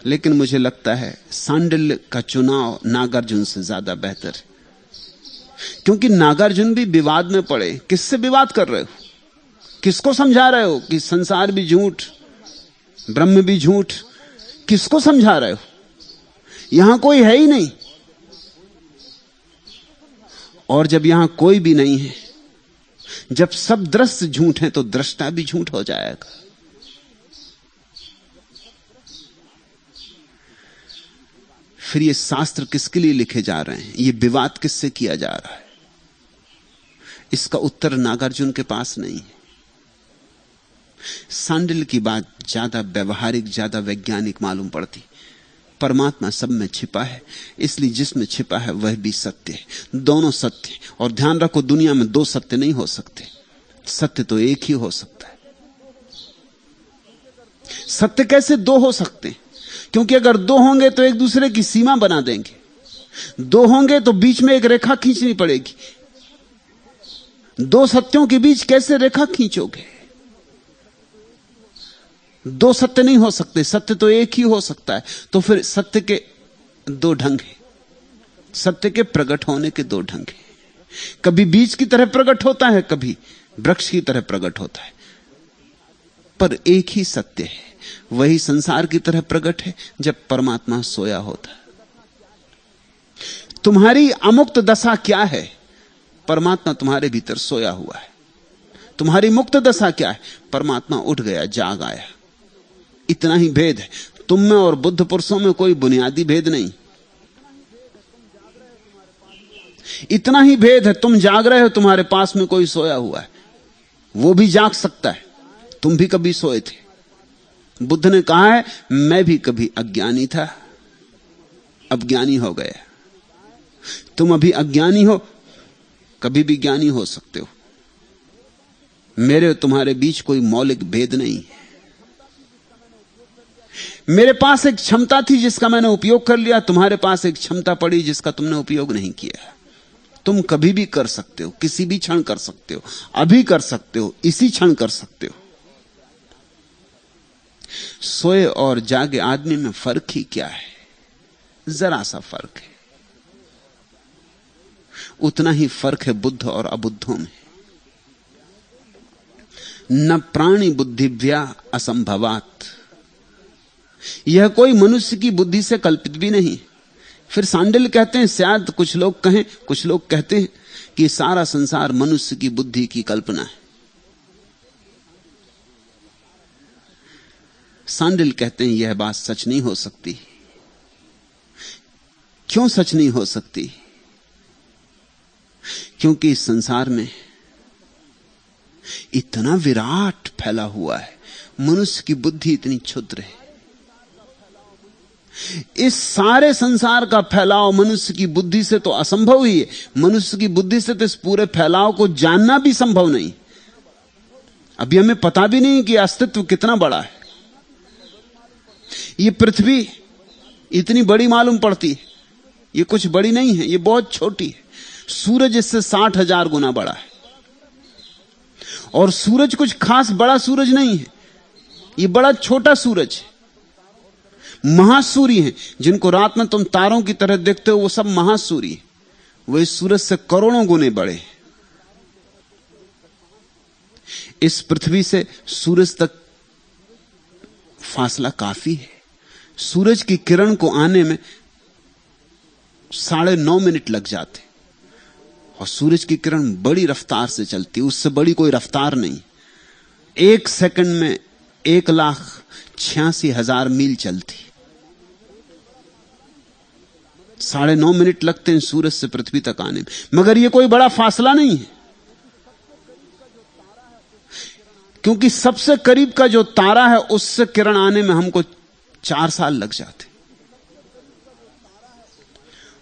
लेकिन मुझे लगता है सांडिल्य का चुनाव नागार्जुन से ज्यादा बेहतर है, क्योंकि नागार्जुन भी विवाद में पड़े। किससे विवाद कर रहे हो, किसको समझा रहे हो कि संसार भी झूठ, ब्रह्म भी झूठ, किसको समझा रहे हो? यहां कोई है ही नहीं। और जब यहां कोई भी नहीं है, जब सब दृश्य झूठ हैं तो दृष्टा भी झूठ हो जाएगा। फिर ये शास्त्र किसके लिए लिखे जा रहे हैं, ये विवाद किससे किया जा रहा है, इसका उत्तर नागार्जुन के पास नहीं है। सांडिल्य की बात ज्यादा व्यवहारिक, ज्यादा वैज्ञानिक मालूम पड़ती। परमात्मा सब में छिपा है, इसलिए जिसमें छिपा है वह भी सत्य है। दोनों सत्य। और ध्यान रखो, दुनिया में दो सत्य नहीं हो सकते, सत्य तो एक ही हो सकता है। सत्य कैसे दो हो सकते हैं? क्योंकि अगर दो होंगे तो एक दूसरे की सीमा बना देंगे, दो होंगे तो बीच में एक रेखा खींचनी पड़ेगी। दो सत्यों के बीच कैसे रेखा खींचोगे? दो सत्य नहीं हो सकते, सत्य तो एक ही हो सकता है। तो फिर सत्य के दो ढंग हैं, सत्य के प्रकट होने के दो ढंग हैं। कभी बीज की तरह प्रकट होता है, कभी वृक्ष की तरह प्रकट होता है, पर एक ही सत्य है। वही संसार की तरह प्रकट है जब परमात्मा सोया होता है। तुम्हारी अमुक्त दशा क्या है? परमात्मा तुम्हारे भीतर सोया हुआ है। तुम्हारी मुक्त दशा क्या है? परमात्मा उठ गया, जाग आया। इतना ही भेद है। तुम में और बुद्ध पुरुषों में कोई बुनियादी भेद नहीं, इतना ही भेद है। तुम जाग रहे हो, तुम्हारे पास में कोई सोया हुआ है, वो भी जाग सकता है। तुम भी कभी सोए थे। बुद्ध ने कहा है मैं भी कभी अज्ञानी था, अब ज्ञानी हो गया। तुम अभी अज्ञानी हो, कभी भी ज्ञानी हो सकते हो। मेरे और तुम्हारे बीच कोई मौलिक भेद नहीं है। मेरे पास एक क्षमता थी जिसका मैंने उपयोग कर लिया, तुम्हारे पास एक क्षमता पड़ी जिसका तुमने उपयोग नहीं किया। तुम कभी भी कर सकते हो, किसी भी क्षण कर सकते हो, अभी कर सकते हो, इसी क्षण कर सकते हो। सोए और जागे आदमी में फर्क ही क्या है? जरा सा फर्क है। उतना ही फर्क है बुद्ध और अबुद्धों में। न प्राणी बुद्धिव्या असंभवात, यह कोई मनुष्य की बुद्धि से कल्पित भी नहीं। फिर सांडिल्य कहते हैं, शायद कुछ लोग कहें, कुछ लोग कहते हैं कि सारा संसार मनुष्य की बुद्धि की कल्पना है। सांडिल्य कहते हैं यह बात सच नहीं हो सकती। क्यों सच नहीं हो सकती? क्योंकि इस संसार में इतना विराट फैला हुआ है, मनुष्य की बुद्धि इतनी क्षुद्र है। इस सारे संसार का फैलाव मनुष्य की बुद्धि से तो असंभव ही है। मनुष्य की बुद्धि से तो इस पूरे फैलाव को जानना भी संभव नहीं। अभी हमें पता भी नहीं कि अस्तित्व कितना बड़ा है। ये पृथ्वी इतनी बड़ी मालूम पड़ती है, ये कुछ बड़ी नहीं है, ये बहुत छोटी है। सूरज इससे 60,000 गुना बड़ा है, और सूरज कुछ खास बड़ा सूरज नहीं है, ये बड़ा छोटा सूरज है। महासूर्य हैं जिनको रात में तुम तारों की तरह देखते हो, वो सब महासूर्य, वो इस सूरज से करोड़ों गुने बड़े। इस पृथ्वी से सूरज तक फासला काफी है। सूरज की किरण को आने में 9.5 मिनट लग जाते, और सूरज की किरण बड़ी रफ्तार से चलती, उससे बड़ी कोई रफ्तार नहीं। 1 सेकंड में 1,86,000 मील चलती। 9.5 मिनट लगते हैं सूरज से पृथ्वी तक आने में, मगर यह कोई बड़ा फासला नहीं है, क्योंकि सबसे करीब का जो तारा है उससे किरण आने में हमको 4 साल लग जाते,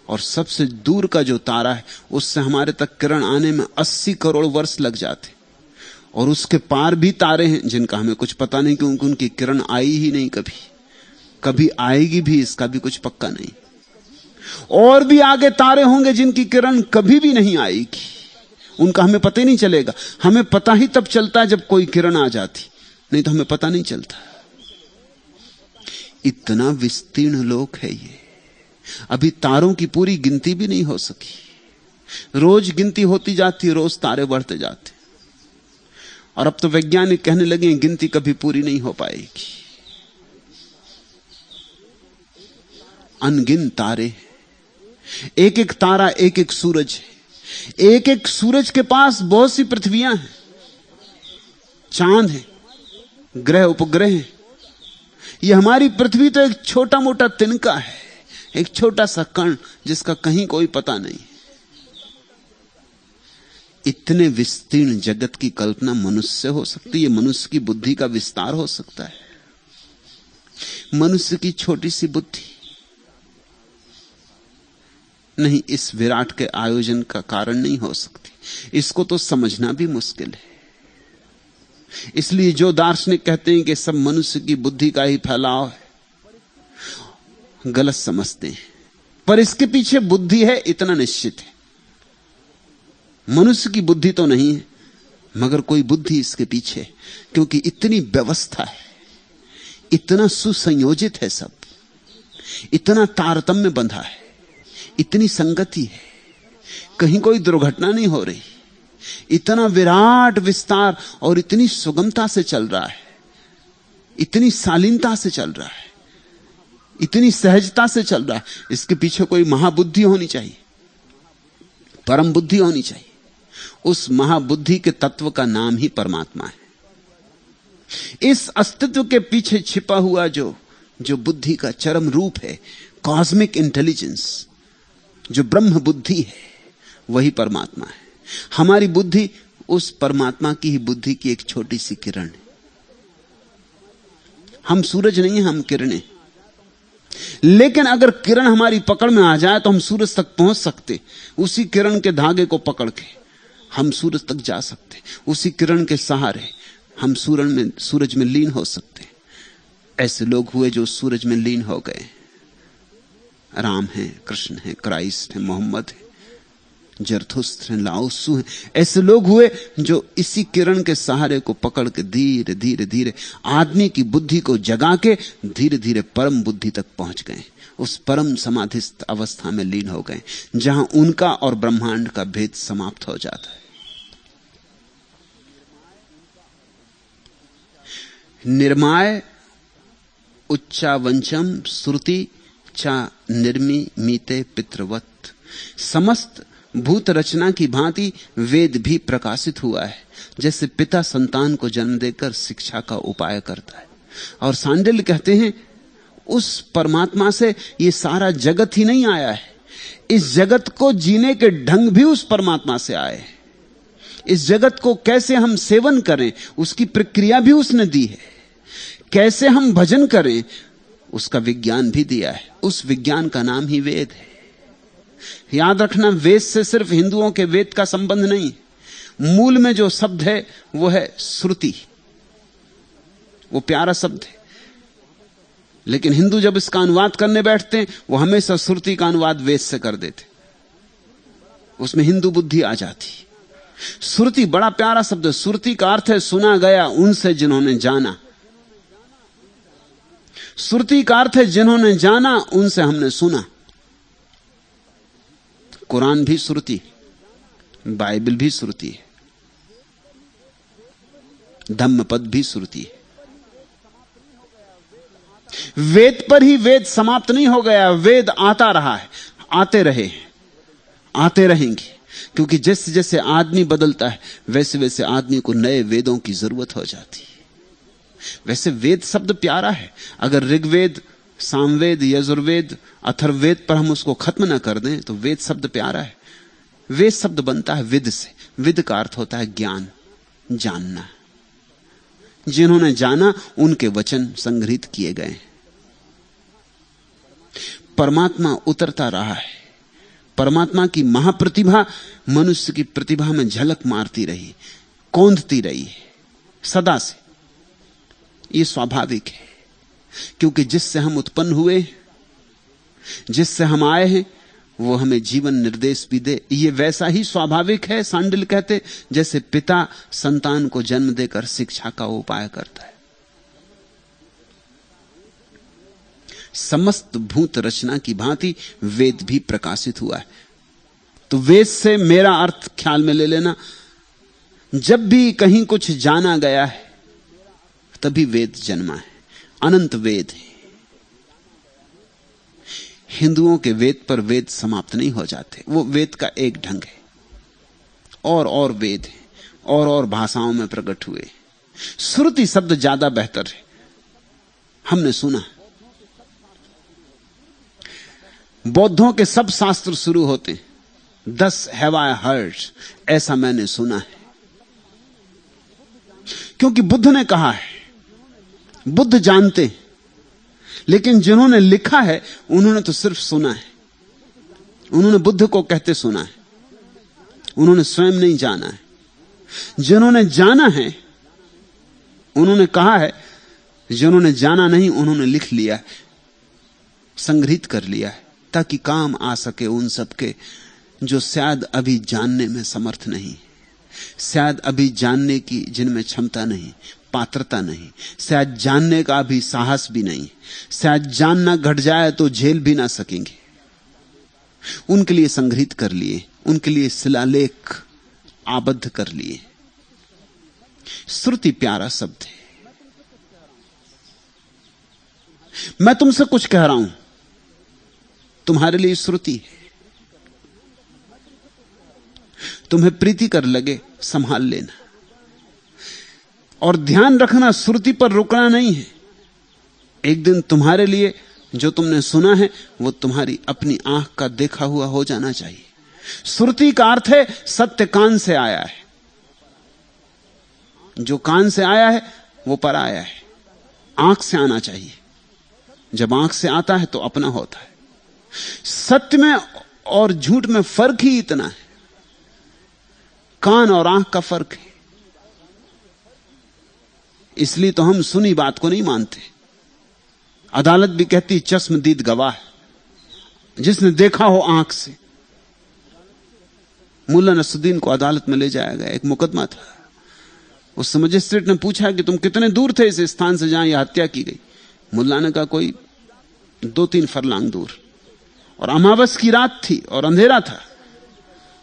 और सबसे दूर का जो तारा है उससे हमारे तक किरण आने में 80 करोड़ वर्ष लग जाते। और उसके पार भी तारे हैं जिनका हमें कुछ पता नहीं, क्योंकि उनकी किरण आई ही नहीं, कभी आएगी भी इसका भी कुछ पक्का नहीं। और भी आगे तारे होंगे जिनकी किरण कभी भी नहीं आएगी, उनका हमें पता ही नहीं चलेगा। हमें पता ही तब चलता है जब कोई किरण आ जाती, नहीं तो हमें पता नहीं चलता। इतना विस्तीर्ण लोक है ये, अभी तारों की पूरी गिनती भी नहीं हो सकी। रोज गिनती होती जाती, रोज तारे बढ़ते जाते, और अब तो वैज्ञानिक कहने लगे गिनती कभी पूरी नहीं हो पाएगी। अनगिन तारे, एक एक तारा एक एक सूरज है। एक एक सूरज के पास बहुत सी पृथ्वियां हैं, चांद हैं, ग्रह उपग्रह हैं। यह हमारी पृथ्वी तो एक छोटा मोटा तिनका है, एक छोटा सा कण जिसका कहीं कोई पता नहीं। इतने विस्तीर्ण जगत की कल्पना मनुष्य से हो सकती है, मनुष्य की बुद्धि का विस्तार हो सकता है। मनुष्य की छोटी सी बुद्धि नहीं इस विराट के आयोजन का कारण नहीं हो सकती। इसको तो समझना भी मुश्किल है। इसलिए जो दार्शनिक कहते हैं कि सब मनुष्य की बुद्धि का ही फैलाव है, गलत समझते हैं। पर इसके पीछे बुद्धि है इतना निश्चित है। मनुष्य की बुद्धि तो नहीं है, मगर कोई बुद्धि इसके पीछे, क्योंकि इतनी व्यवस्था है, इतना सुसंयोजित है, सब इतना तारतम्य बंधा है, इतनी संगति है, कहीं कोई दुर्घटना नहीं हो रही। इतना विराट विस्तार और इतनी सुगमता से चल रहा है, इतनी शालीनता से चल रहा है, इतनी सहजता से चल रहा है। इसके पीछे कोई महाबुद्धि होनी चाहिए, परम बुद्धि होनी चाहिए। उस महाबुद्धि के तत्व का नाम ही परमात्मा है। इस अस्तित्व के पीछे छिपा हुआ जो बुद्धि का चरम रूप है, कॉस्मिक इंटेलिजेंस, जो ब्रह्म बुद्धि है, वही परमात्मा है। हमारी बुद्धि उस परमात्मा की ही बुद्धि की एक छोटी सी किरण है। हम सूरज नहीं हैं, हम किरणें। लेकिन अगर किरण हमारी पकड़ में आ जाए तो हम सूरज तक पहुंच सकते। उसी किरण के धागे को पकड़ के हम सूरज तक जा सकते। उसी किरण के सहारे हम सूरज में लीन हो सकते। ऐसे लोग हुए जो सूरज में लीन हो गए। राम है, कृष्ण है, क्राइस्ट है, मोहम्मद है, जरथुस्त्र हैं, लाओत्सु हैं, ऐसे लोग हुए जो इसी किरण के सहारे को पकड़ के धीरे धीरे धीरे आदमी की बुद्धि को जगा के धीरे धीरे परम बुद्धि तक पहुंच गए, उस परम समाधिस्थ अवस्था में लीन हो गए जहां उनका और ब्रह्मांड का भेद समाप्त हो जाता है। निर्माय उच्चावंचम श्रुति चा निर्मी मीते पितृवत। समस्त भूत रचना की भांति वेद भी प्रकाशित हुआ है, जैसे पिता संतान को जन्म देकर शिक्षा का उपाय करता है। और सांडिल्य कहते हैं उस परमात्मा से ये सारा जगत ही नहीं आया है, इस जगत को जीने के ढंग भी उस परमात्मा से आए। इस जगत को कैसे हम सेवन करें उसकी प्रक्रिया भी उसने दी है, कैसे हम भजन करें उसका विज्ञान भी दिया है। उस विज्ञान का नाम ही वेद है। याद रखना, वेद से सिर्फ हिंदुओं के वेद का संबंध नहीं, मूल में जो शब्द है वो है श्रुति। वो प्यारा शब्द है, लेकिन हिंदू जब इसका अनुवाद करने बैठते हैं वो हमेशा श्रुति का अनुवाद वेद से कर देते, उसमें हिंदू बुद्धि आ जाती। श्रुति बड़ा प्यारा शब्द है। श्रुति का अर्थ है सुना गया उनसे जिन्होंने जाना। श्रुति का अर्थ है जिन्होंने जाना उनसे हमने सुना। कुरान भी श्रुति, बाइबल भी श्रुति है, धम्मपद भी श्रुति है। वेद पर ही वेद समाप्त नहीं हो गया, वेद आता रहा है, आते रहे, आते रहेंगे, क्योंकि जैसे जैसे आदमी बदलता है वैसे वैसे आदमी को नए वेदों की जरूरत हो जाती है। वैसे वेद शब्द प्यारा है, अगर ऋग्वेद, सामवेद, यजुर्वेद, अथर्ववेद पर हम उसको खत्म ना कर दें तो वेद शब्द प्यारा है। वेद शब्द बनता है विद से, विद का अर्थ होता है ज्ञान, जानना। जिन्होंने जाना उनके वचन संग्रहित किए गए। परमात्मा उतरता रहा है। परमात्मा की महाप्रतिभा मनुष्य की प्रतिभा में झलक मारती रही, कौंधती रही है सदा से। यह स्वाभाविक है, क्योंकि जिससे हम उत्पन्न हुए, जिससे हम आए हैं, वो हमें जीवन निर्देश भी दे। ये वैसा ही स्वाभाविक है, सांडिल्य कहते, जैसे पिता संतान को जन्म देकर शिक्षा का उपाय करता है। समस्त भूत रचना की भांति वेद भी प्रकाशित हुआ है। तो वेद से मेरा अर्थ ख्याल में ले लेना, जब भी कहीं कुछ जाना गया है तभी वेद जन्मा है। अनंत वेद है। हिंदुओं के वेद पर वेद समाप्त नहीं हो जाते, वो वेद का एक ढंग है। और वेद है, और भाषाओं में प्रकट हुए। श्रुति शब्द ज्यादा बेहतर है। हमने सुना बौद्धों के सब शास्त्र शुरू होते हैं 10 have I heard, ऐसा मैंने सुना है, क्योंकि बुद्ध ने कहा है। बुद्ध जानते हैं, लेकिन जिन्होंने लिखा है उन्होंने तो सिर्फ सुना है। उन्होंने बुद्ध को कहते सुना है, उन्होंने स्वयं नहीं जाना है। जिन्होंने जाना है उन्होंने कहा है, जिन्होंने जाना नहीं उन्होंने लिख लिया है, संग्रहित कर लिया है, ताकि काम आ सके उन सबके जो शायद अभी जानने में समर्थ नहीं, शायद अभी जानने की जिनमें क्षमता नहीं, पात्रता नहीं, शायद जानने का भी साहस भी नहीं, शायद जानना घट जाए तो झेल भी ना सकेंगे। उनके लिए संग्रहित कर लिए, उनके लिए शिलालेख आबद्ध कर लिए। श्रुति प्यारा शब्द है। मैं तुमसे कुछ कह रहा हूं, तुम्हारे लिए श्रुति है। तुम्हें प्रीतिकर लगे संभाल लेना, और ध्यान रखना श्रुति पर रुकना नहीं है। एक दिन तुम्हारे लिए जो तुमने सुना है वो तुम्हारी अपनी आंख का देखा हुआ हो जाना चाहिए। श्रुति का अर्थ है सत्य कान से आया है। जो कान से आया है वो पर आया है, आंख से आना चाहिए। जब आंख से आता है तो अपना होता है। सत्य में और झूठ में फर्क ही इतना है, कान और आंख का फर्क है। इसलिए तो हम सुनी बात को नहीं मानते। अदालत भी कहती चश्मदीद गवाह, जिसने देखा हो आंख से। मुल्ला नसरुद्दीन को अदालत में ले जाया गया, एक मुकदमा था। उस मजिस्ट्रेट ने पूछा कि तुम कितने दूर थे इस स्थान से जहां यह हत्या की गई। मुल्ला ने कहा कोई 2-3 फरलांग दूर, और अमावस की रात थी और अंधेरा था,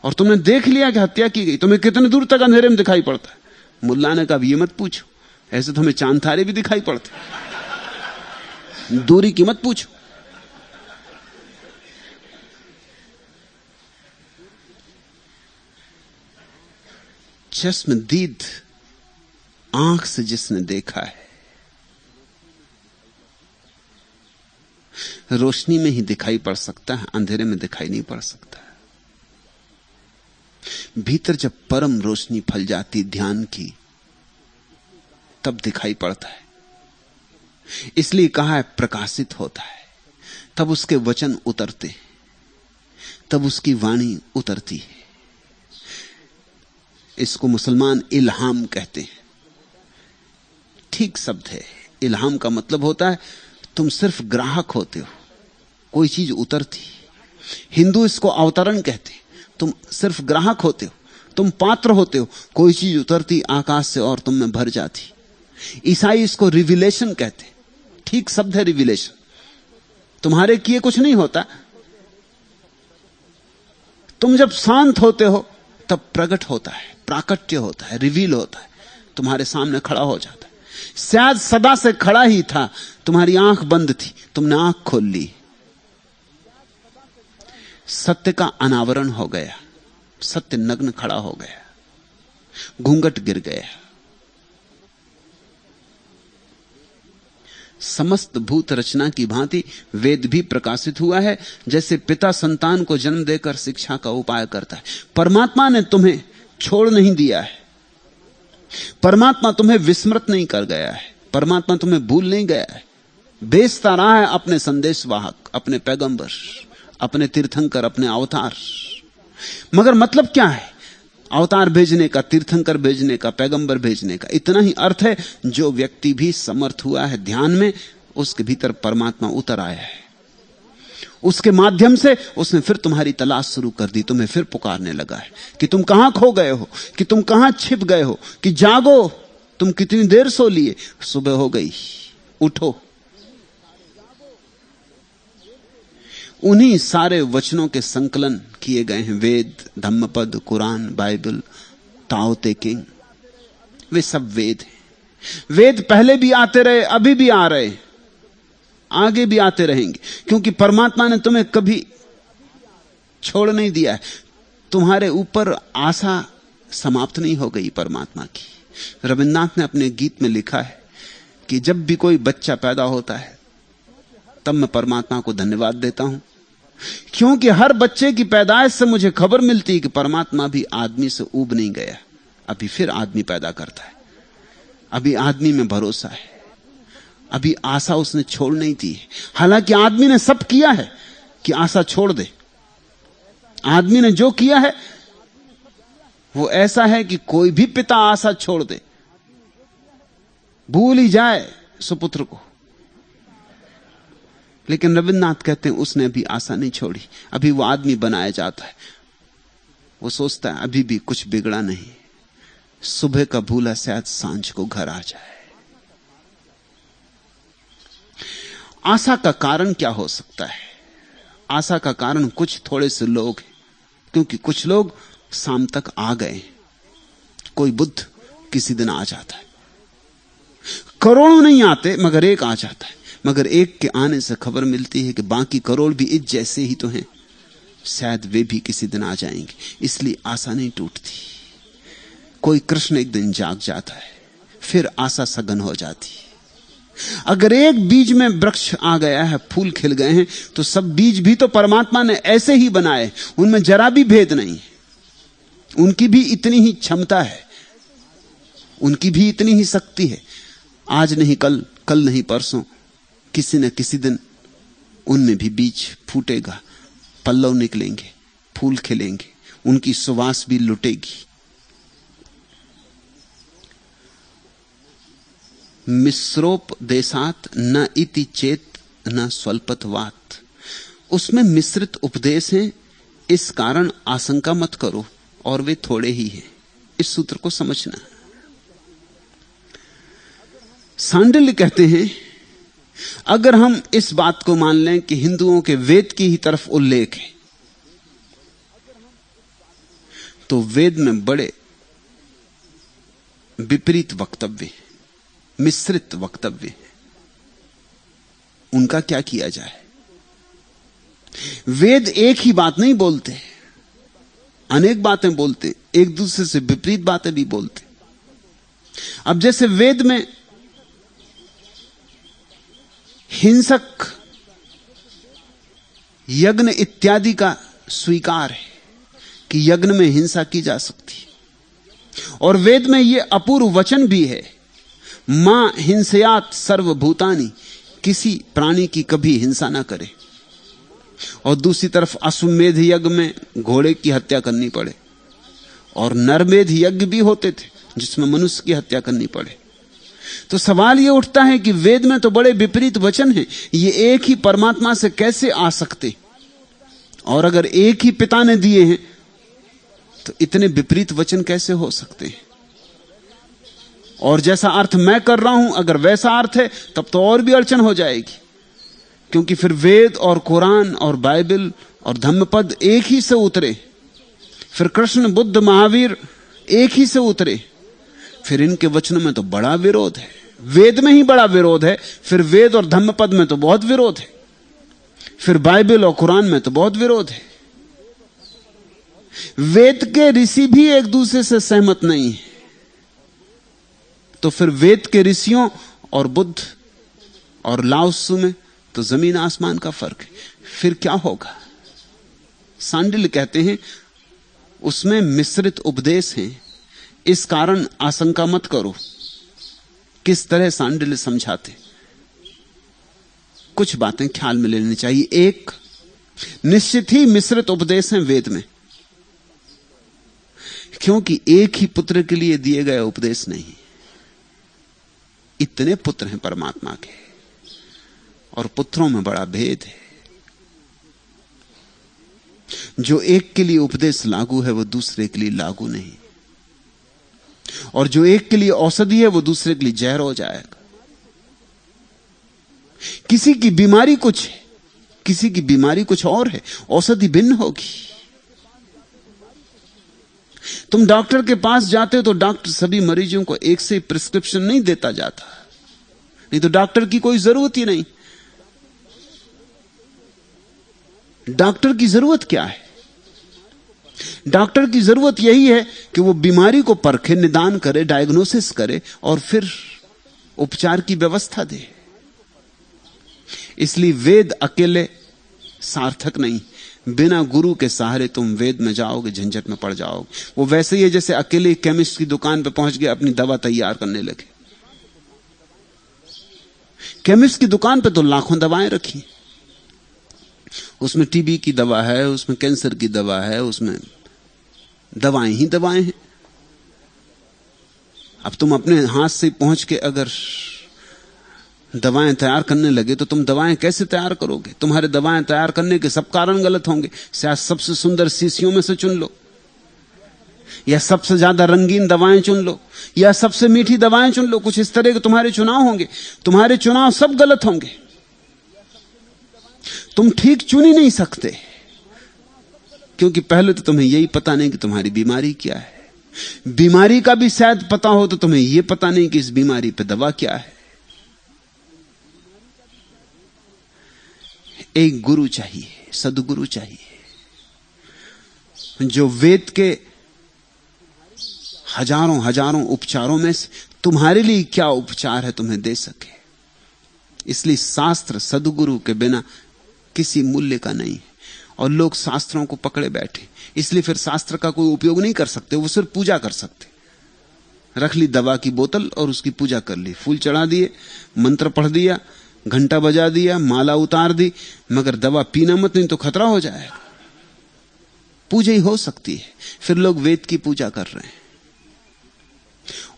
और तुमने देख लिया कि हत्या की गई, तुम्हें कितने दूर तक अंधेरे में दिखाई पड़ता है? मुल्ला ने कहा ये मत पूछो, ऐसे तो हमें चांद तारे भी दिखाई पड़ते, दूरी की मत पूछो। चश्मदीद आंख से जिसने देखा है, रोशनी में ही दिखाई पड़ सकता है, अंधेरे में दिखाई नहीं पड़ सकता। भीतर जब परम रोशनी फल जाती ध्यान की, तब दिखाई पड़ता है। इसलिए कहा है प्रकाशित होता है, तब उसके वचन उतरते, तब उसकी वाणी उतरती है। इसको मुसलमान इल्हाम कहते हैं। ठीक शब्द है। इल्हाम का मतलब होता है तुम सिर्फ ग्राहक होते हो, कोई चीज उतरती। हिंदू इसको अवतरण कहते हैं, तुम सिर्फ ग्राहक होते हो, तुम पात्र होते हो, कोई चीज उतरती आकाश से और तुम में भर जाती। ईसाई इसको रिविलेशन कहते हैं। ठीक शब्द है रिविलेशन। तुम्हारे किए कुछ नहीं होता, तुम जब शांत होते हो तब प्रकट होता है, प्राकट्य होता है, रिवील होता है, तुम्हारे सामने खड़ा हो जाता है। शायद सदा से खड़ा ही था, तुम्हारी आंख बंद थी, तुमने आंख खोल ली, सत्य का अनावरण हो गया, सत्य नग्न खड़ा हो गया, घूंघट गिर गया। समस्त भूत रचना की भांति वेद भी प्रकाशित हुआ है, जैसे पिता संतान को जन्म देकर शिक्षा का उपाय करता है। परमात्मा ने तुम्हें छोड़ नहीं दिया है, परमात्मा तुम्हें विस्मृत नहीं कर गया है, परमात्मा तुम्हें भूल नहीं गया है। भेजता रहा है अपने संदेशवाहक, अपने पैगंबर, अपने तीर्थंकर, अपने अवतार। मगर मतलब क्या है अवतार भेजने का, तीर्थंकर भेजने का, पैगंबर भेजने का? इतना ही अर्थ है, जो व्यक्ति भी समर्थ हुआ है ध्यान में, उसके भीतर परमात्मा उतर आया है। उसके माध्यम से उसने फिर तुम्हारी तलाश शुरू कर दी, तुम्हें फिर पुकारने लगा है कि तुम कहां खो गए हो, कि तुम कहां छिप गए हो, कि जागो, तुम कितनी देर सो लिए, सुबह हो गई, उठो। उन्हीं सारे वचनों के संकलन किए गए हैं वेद, धम्मपद, कुरान, बाइबल, ताओ ते किंग, वे सब वेद हैं। वेद पहले भी आते रहे, अभी भी आ रहे, आगे भी आते रहेंगे, क्योंकि परमात्मा ने तुम्हें कभी छोड़ नहीं दिया है। तुम्हारे ऊपर आशा समाप्त नहीं हो गई परमात्मा की। रविन्द्रनाथ ने अपने गीत में लिखा है कि जब भी कोई बच्चा पैदा होता है तब मैं परमात्मा को धन्यवाद देता हूं, क्योंकि हर बच्चे की पैदाइश से मुझे खबर मिलती है कि परमात्मा भी आदमी से ऊब नहीं गया, अभी फिर आदमी पैदा करता है, अभी आदमी में भरोसा है, अभी आशा उसने छोड़ नहीं दी है। हालांकि आदमी ने सब किया है कि आशा छोड़ दे। आदमी ने जो किया है वो ऐसा है कि कोई भी पिता आशा छोड़ दे, भूल ही जाए सुपुत्र को। लेकिन रविन्द्रनाथ कहते हैं उसने अभी आशा नहीं छोड़ी, अभी वो आदमी बनाया जाता है। वो सोचता है अभी भी कुछ बिगड़ा नहीं, सुबह का भूला शायद सांझ को घर आ जाए। आशा का कारण क्या हो सकता है? आशा का कारण कुछ थोड़े से लोग हैं, क्योंकि कुछ लोग शाम तक आ गए। कोई बुद्ध किसी दिन आ जाता है, करोड़ों नहीं आते मगर एक आ जाता है, मगर एक के आने से खबर मिलती है कि बाकी करोड़ भी इस जैसे ही तो हैं, शायद वे भी किसी दिन आ जाएंगे। इसलिए आशा नहीं टूटती। कोई कृष्ण एक दिन जाग जाता है, फिर आशा सघन हो जाती है। अगर एक बीज में वृक्ष आ गया है, फूल खिल गए हैं, तो सब बीज भी तो परमात्मा ने ऐसे ही बनाए, उनमें जरा भी भेद नहीं। उनकी भी इतनी ही क्षमता है, उनकी भी इतनी ही शक्ति है। आज नहीं कल, कल नहीं परसों, किसी न किसी दिन उनमें भी बीज फूटेगा, पल्लव निकलेंगे, फूल खिलेंगे, उनकी सुवास भी लुटेगी। मिश्रोपदेशात न इति चेत न स्वल्पत्वात्। उसमें मिश्रित उपदेश है, इस कारण आशंका मत करो और वे थोड़े ही हैं। इस सूत्र को समझना। सांडिल्य कहते हैं अगर हम इस बात को मान लें कि हिंदुओं के वेद की ही तरफ उल्लेख है, तो वेद में बड़े विपरीत वक्तव्य, मिश्रित वक्तव्य हैं। उनका क्या किया जाए? वेद एक ही बात नहीं बोलते, अनेक बातें बोलते, एक दूसरे से विपरीत बातें भी बोलते। अब जैसे वेद में हिंसक यज्ञ इत्यादि का स्वीकार है कि यज्ञ में हिंसा की जा सकती है, और वेद में यह अपूर्व वचन भी है, मां हिंसयात सर्वभूतानि, किसी प्राणी की कभी हिंसा ना करे। और दूसरी तरफ अश्वमेध यज्ञ में घोड़े की हत्या करनी पड़े, और नरमेध यज्ञ भी होते थे जिसमें मनुष्य की हत्या करनी पड़े। तो सवाल यह उठता है कि वेद में तो बड़े विपरीत वचन हैं, ये एक ही परमात्मा से कैसे आ सकते? और अगर एक ही पिता ने दिए हैं तो इतने विपरीत वचन कैसे हो सकते हैं? और जैसा अर्थ मैं कर रहा हूं अगर वैसा अर्थ है तब तो और भी अड़चन हो जाएगी, क्योंकि फिर वेद और कुरान और बाइबल और धम्मपद एक ही से उतरे, फिर कृष्ण बुद्ध महावीर एक ही से उतरे, फिर इनके वचनों में तो बड़ा विरोध है। वेद में ही बड़ा विरोध है, फिर वेद और धम्मपद में तो बहुत विरोध है, फिर बाइबल और कुरान में तो बहुत विरोध है। वेद के ऋषि भी एक दूसरे से सहमत नहीं है, तो फिर वेद के ऋषियों और बुद्ध और लाओत्सु में तो जमीन आसमान का फर्क है। फिर क्या होगा? सांडिल्य कहते हैं उसमें मिश्रित उपदेश हैं, इस कारण आशंका मत करो। किस तरह सांडिल्य समझाते? कुछ बातें ख्याल में लेनी चाहिए। एक, निश्चित ही मिश्रित उपदेश हैं वेद में, क्योंकि एक ही पुत्र के लिए दिए गए उपदेश नहीं, इतने पुत्र हैं परमात्मा के, और पुत्रों में बड़ा भेद है। जो एक के लिए उपदेश लागू है वो दूसरे के लिए लागू नहीं, और जो एक के लिए औषधि है वो दूसरे के लिए जहर हो जाएगा। किसी की बीमारी कुछ है, किसी की बीमारी कुछ और है, औषधि भिन्न होगी। तुम डॉक्टर के पास जाते हो तो डॉक्टर सभी मरीजों को एक से प्रिस्क्रिप्शन नहीं देता जाता, नहीं तो डॉक्टर की कोई जरूरत ही नहीं। डॉक्टर की जरूरत क्या है? डॉक्टर की जरूरत यही है कि वो बीमारी को परखे, निदान करे, डायग्नोसिस करे और फिर उपचार की व्यवस्था दे। इसलिए वेद अकेले सार्थक नहीं, बिना गुरु के सहारे तुम वेद में जाओगे झंझट में पड़ जाओगे। वो वैसे ही है जैसे अकेले केमिस्ट की दुकान पर पहुंच गए, अपनी दवा तैयार करने लगे। केमिस्ट की दुकान पर तो लाखों दवाएं रखी, उसमें टीबी की दवा है, उसमें कैंसर की दवा है, उसमें दवाएं ही दवाएं हैं। अब तुम अपने हाथ से पहुंच के अगर दवाएं तैयार करने लगे तो तुम दवाएं कैसे तैयार करोगे? तुम्हारे दवाएं तैयार करने के सब कारण गलत होंगे। शायद सबसे सुंदर शीशियों में से चुन लो, या सबसे ज्यादा रंगीन दवाएं चुन लो, या सबसे मीठी दवाएं चुन लो। कुछ इस तरह के तुम्हारे चुनाव होंगे, तुम्हारे चुनाव सब गलत होंगे। तुम ठीक चुन ही नहीं सकते, क्योंकि पहले तो तुम्हें यही पता नहीं कि तुम्हारी बीमारी क्या है। बीमारी का भी शायद पता हो तो तुम्हें यह पता नहीं कि इस बीमारी पे दवा क्या है। एक गुरु चाहिए, सदगुरु चाहिए, जो वेद के हजारों हजारों उपचारों में से तुम्हारे लिए क्या उपचार है तुम्हें दे सके। इसलिए शास्त्र सदगुरु के बिना किसी मूल्य का नहीं है, और लोग शास्त्रों को पकड़े बैठे, इसलिए फिर शास्त्र का कोई उपयोग नहीं कर सकते। वो सिर्फ पूजा कर सकते। रख ली दवा की बोतल और उसकी पूजा कर ली, फूल चढ़ा दिए, मंत्र पढ़ दिया, घंटा बजा दिया, माला उतार दी, मगर दवा पीना मत, नहीं तो खतरा हो जाएगा। पूजा ही हो सकती है। फिर लोग वेद की पूजा कर रहे हैं,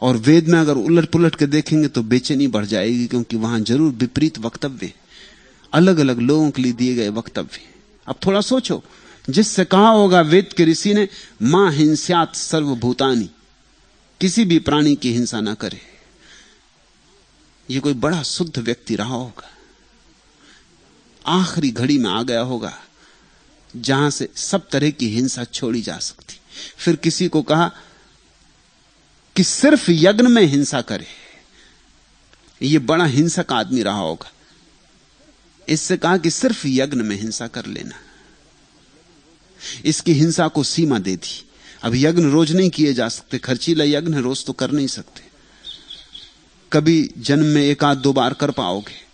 और वेद में अगर उलट पुलट के देखेंगे तो बेचैनी बढ़ जाएगी, क्योंकि वहां जरूर विपरीत वक्तव्य, अलग अलग लोगों के लिए दिए गए वक्तव्य। अब थोड़ा सोचो जिससे कहा होगा वेद के ऋषि ने, मां हिंस्यात सर्वभूतानि, किसी भी प्राणी की हिंसा ना करे। यह कोई बड़ा शुद्ध व्यक्ति रहा होगा, आखिरी घड़ी में आ गया होगा जहां से सब तरह की हिंसा छोड़ी जा सकती। फिर किसी को कहा कि सिर्फ यज्ञ में हिंसा करे। यह बड़ा हिंसक आदमी रहा होगा। इससे कहा कि सिर्फ यज्ञ में हिंसा कर लेना। इसकी हिंसा को सीमा दे दी। अब यज्ञ रोज नहीं किए जा सकते, खर्चीला यज्ञ रोज तो कर नहीं सकते। कभी जन्म में एक आध दो बार कर पाओगे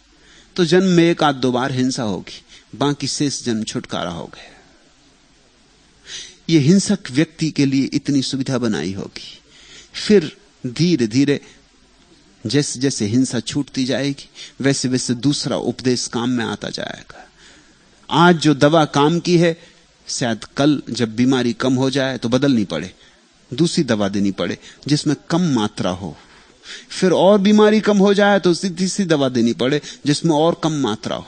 तो जन्म में एक आध दो बार हिंसा होगी, बाकी शेष जन्म छुटकारा हो गया। यह हिंसक व्यक्ति के लिए इतनी सुविधा बनाई होगी। फिर धीरे धीरे जैसे जैसे हिंसा छूटती जाएगी वैसे वैसे दूसरा उपदेश काम में आता जाएगा। आज जो दवा काम की है, शायद कल जब बीमारी कम हो जाए तो बदलनी पड़े, दूसरी दवा देनी पड़े जिसमें कम मात्रा हो। फिर और बीमारी कम हो जाए तो तीसरी दवा देनी पड़े जिसमें और कम मात्रा हो।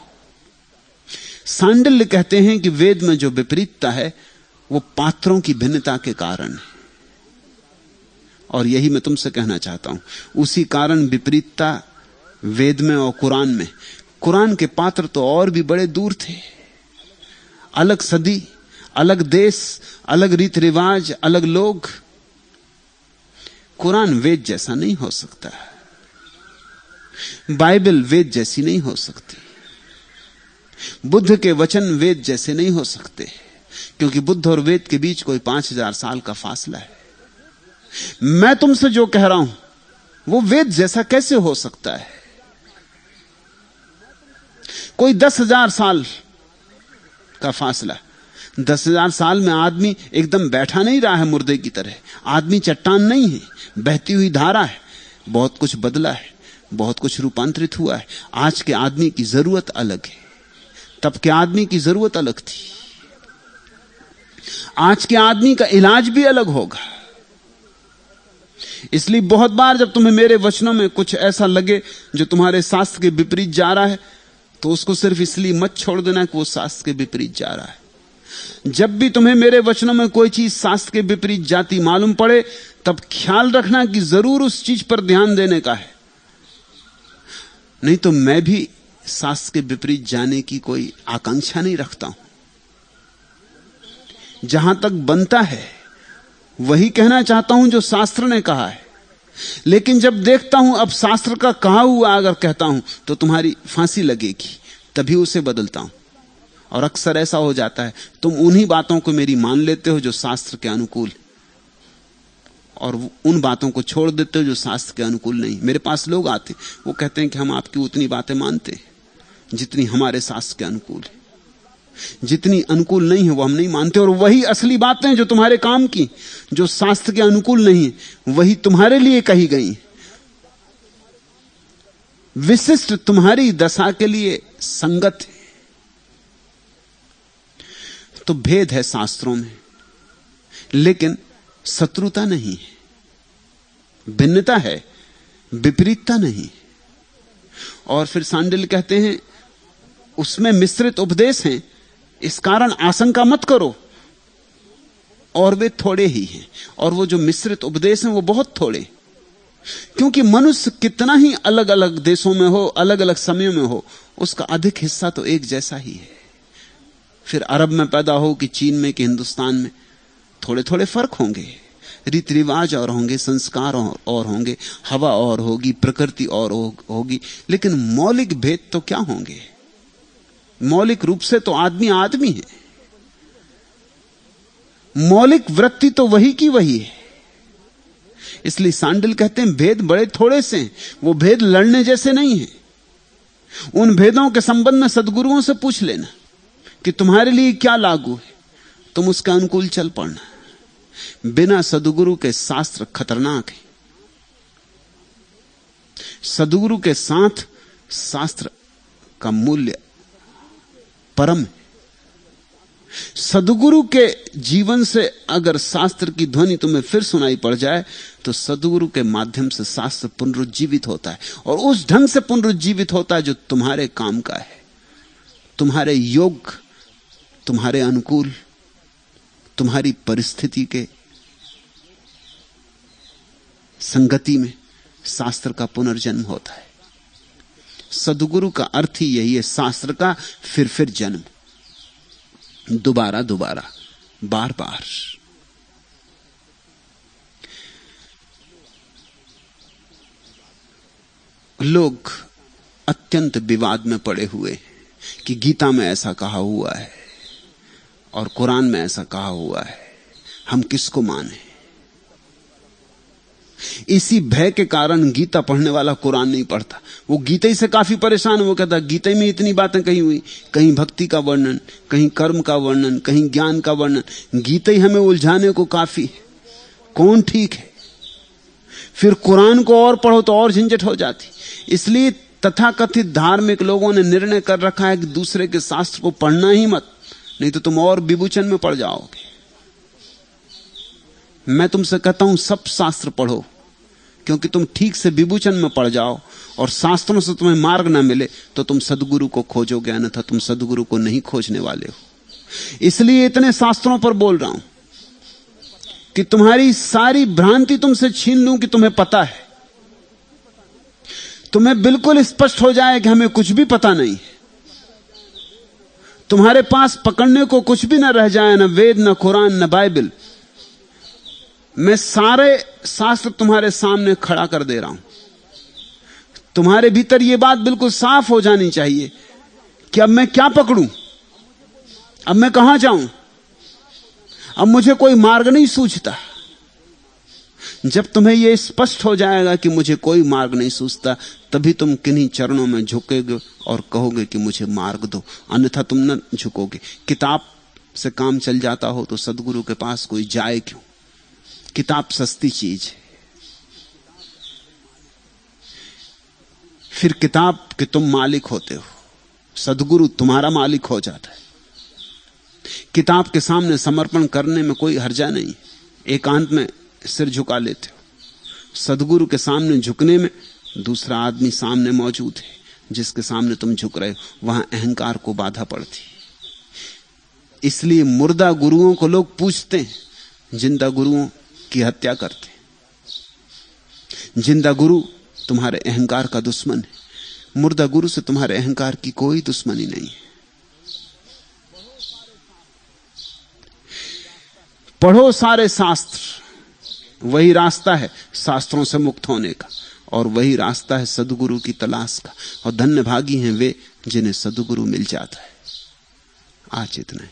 सांडिल्य कहते हैं कि वेद में जो विपरीतता है वो पात्रों की भिन्नता के कारण है। और यही मैं तुमसे कहना चाहता हूं, उसी कारण विपरीतता वेद में और कुरान में। कुरान के पात्र तो और भी बड़े दूर थे, अलग सदी, अलग देश, अलग रीति रिवाज, अलग लोग। कुरान वेद जैसा नहीं हो सकता, बाइबल वेद जैसी नहीं हो सकती, बुद्ध के वचन वेद जैसे नहीं हो सकते, क्योंकि बुद्ध और वेद के बीच कोई 5000 साल का फासला है। मैं तुमसे जो कह रहा हूं वो वेद जैसा कैसे हो सकता है? कोई 10,000 साल का फासला। 10,000 साल में आदमी एकदम बैठा नहीं रहा है मुर्दे की तरह। आदमी चट्टान नहीं है, बहती हुई धारा है। बहुत कुछ बदला है, बहुत कुछ रूपांतरित हुआ है। आज के आदमी की जरूरत अलग है, तब के आदमी की जरूरत अलग थी। आज के आदमी का इलाज भी अलग होगा। इसलिए बहुत बार जब तुम्हें मेरे वचनों में कुछ ऐसा लगे जो तुम्हारे शास्त्र के विपरीत जा रहा है, तो उसको सिर्फ इसलिए मत छोड़ देना कि वो शास्त्र के विपरीत जा रहा है। जब भी तुम्हें मेरे वचनों में कोई चीज शास्त्र के विपरीत जाती मालूम पड़े, तब ख्याल रखना कि जरूर उस चीज पर ध्यान देने का है। नहीं तो मैं भी शास्त्र के विपरीत जाने की कोई आकांक्षा नहीं रखता हूं। जहां तक बनता है वही कहना चाहता हूं जो शास्त्र ने कहा है। लेकिन जब देखता हूं अब शास्त्र का कहा हुआ अगर कहता हूं तो तुम्हारी फांसी लगेगी, तभी उसे बदलता हूं। और अक्सर ऐसा हो जाता है, तुम उन्हीं बातों को मेरी मान लेते हो जो शास्त्र के अनुकूल, और उन बातों को छोड़ देते हो जो शास्त्र के अनुकूल नहीं। मेरे पास लोग आते, वो कहते हैं कि हम आपकी उतनी बातें मानते हैं जितनी हमारे शास्त्र के अनुकूल है, जितनी अनुकूल नहीं है वो हम नहीं मानते। और वही असली बातें जो तुम्हारे काम की, जो शास्त्र के अनुकूल नहीं है, वही तुम्हारे लिए कही गई, विशिष्ट तुम्हारी दशा के लिए संगत है। तो भेद है शास्त्रों में, लेकिन शत्रुता नहीं है, भिन्नता है, विपरीतता नहीं। और फिर सांडिल्य कहते हैं उसमें मिश्रित उपदेश हैं, इस कारण आशंका मत करो। और वे थोड़े ही हैं, और वो जो मिश्रित उपदेश हैं वो बहुत थोड़े, क्योंकि मनुष्य कितना ही अलग अलग देशों में हो, अलग अलग समयों में हो, उसका अधिक हिस्सा तो एक जैसा ही है। फिर अरब में पैदा हो कि चीन में कि हिंदुस्तान में, थोड़े थोड़े फर्क होंगे, रीति रिवाज और होंगे, संस्कार और होंगे, हवा और होगी, प्रकृति और होगी, लेकिन मौलिक भेद तो क्या होंगे? मौलिक रूप से तो आदमी आदमी है, मौलिक वृत्ति तो वही की वही है। इसलिए सांडिल्य कहते हैं भेद बड़े थोड़े से हैं, वो भेद लड़ने जैसे नहीं है। उन भेदों के संबंध में सद्गुरुओं से पूछ लेना कि तुम्हारे लिए क्या लागू है, तुम उसके अनुकूल चल पड़ना। बिना सद्गुरु के शास्त्र खतरनाक है, सद्गुरु के साथ शास्त्र का मूल्य परम है। सद्गुरु के जीवन से अगर शास्त्र की ध्वनि तुम्हें फिर सुनाई पड़ जाए, तो सद्गुरु के माध्यम से शास्त्र पुनरुज्जीवित होता है, और उस ढंग से पुनरुज्जीवित होता है जो तुम्हारे काम का है, तुम्हारे योग, तुम्हारे अनुकूल, तुम्हारी परिस्थिति के संगति में शास्त्र का पुनर्जन्म होता है। सद्गुरु का अर्थ ही यही है, शास्त्र का फिर जन्म, दोबारा दोबारा, बार बार। लोग अत्यंत विवाद में पड़े हुए कि गीता में ऐसा कहा हुआ है और कुरान में ऐसा कहा हुआ है, हम किसको माने? इसी भय के कारण गीता पढ़ने वाला कुरान नहीं पढ़ता। वो गीता ही से काफी परेशान है। वो कहता गीता में इतनी बातें कही हुई, कहीं भक्ति का वर्णन, कहीं कर्म का वर्णन, कहीं ज्ञान का वर्णन, गीता ही हमें उलझाने को काफी है, कौन ठीक है? फिर कुरान को और पढ़ो तो और झंझट हो जाती। इसलिए तथाकथित धार्मिक लोगों ने निर्णय कर रखा है कि दूसरे के शास्त्र को पढ़ना ही मत, नहीं तो तुम और विभूचन में पड़ जाओगे। मैं तुमसे कहता हूं सब शास्त्र पढ़ो, क्योंकि तुम ठीक से विभूचन में पड़ जाओ और शास्त्रों से तुम्हें मार्ग ना मिले तो तुम सद्गुरु को खोजोगे, अन्यथा तुम सद्गुरु को नहीं खोजने वाले हो। इसलिए इतने शास्त्रों पर बोल रहा हूं कि तुम्हारी सारी भ्रांति तुमसे छीन लूं कि तुम्हें पता है, तुम्हें बिल्कुल स्पष्ट हो जाए कि हमें कुछ भी पता नहीं, तुम्हारे पास पकड़ने को कुछ भी ना रह जाए, न वेद, न कुरान, न बाइबल। मैं सारे शास्त्र तुम्हारे सामने खड़ा कर दे रहा हूं। तुम्हारे भीतर यह बात बिल्कुल साफ हो जानी चाहिए कि अब मैं क्या पकड़ूं, अब मैं कहां जाऊं, अब मुझे कोई मार्ग नहीं सूझता। जब तुम्हें यह स्पष्ट हो जाएगा कि मुझे कोई मार्ग नहीं सूझता, तभी तुम किन्हीं चरणों में झुकोगे और कहोगे कि मुझे मार्ग दो, अन्यथा तुम न झुकोगे। किताब से काम चल जाता हो तो सद्गुरु के पास कोई जाए क्यों? किताब सस्ती चीज है। फिर किताब के तुम मालिक होते हो, सद्गुरु तुम्हारा मालिक हो जाता है। किताब के सामने समर्पण करने में कोई हर्जा नहीं, एकांत में सिर झुका लेते हो। सद्गुरु के सामने झुकने में दूसरा आदमी सामने मौजूद है, जिसके सामने तुम झुक रहे हो, वहां अहंकार को बाधा पड़ती। इसलिए मुर्दा गुरुओं को लोग पूछते हैं, जिंदा गुरुओं की हत्या करते। जिंदा गुरु तुम्हारे अहंकार का दुश्मन है, मुर्दा गुरु से तुम्हारे अहंकार की कोई दुश्मनी नहीं है। पढ़ो सारे शास्त्र, वही रास्ता है शास्त्रों से मुक्त होने का, और वही रास्ता है सद्गुरु की तलाश का। और धन्यभागी हैं वे जिन्हें सद्गुरु मिल जाता है। आज इतना ही।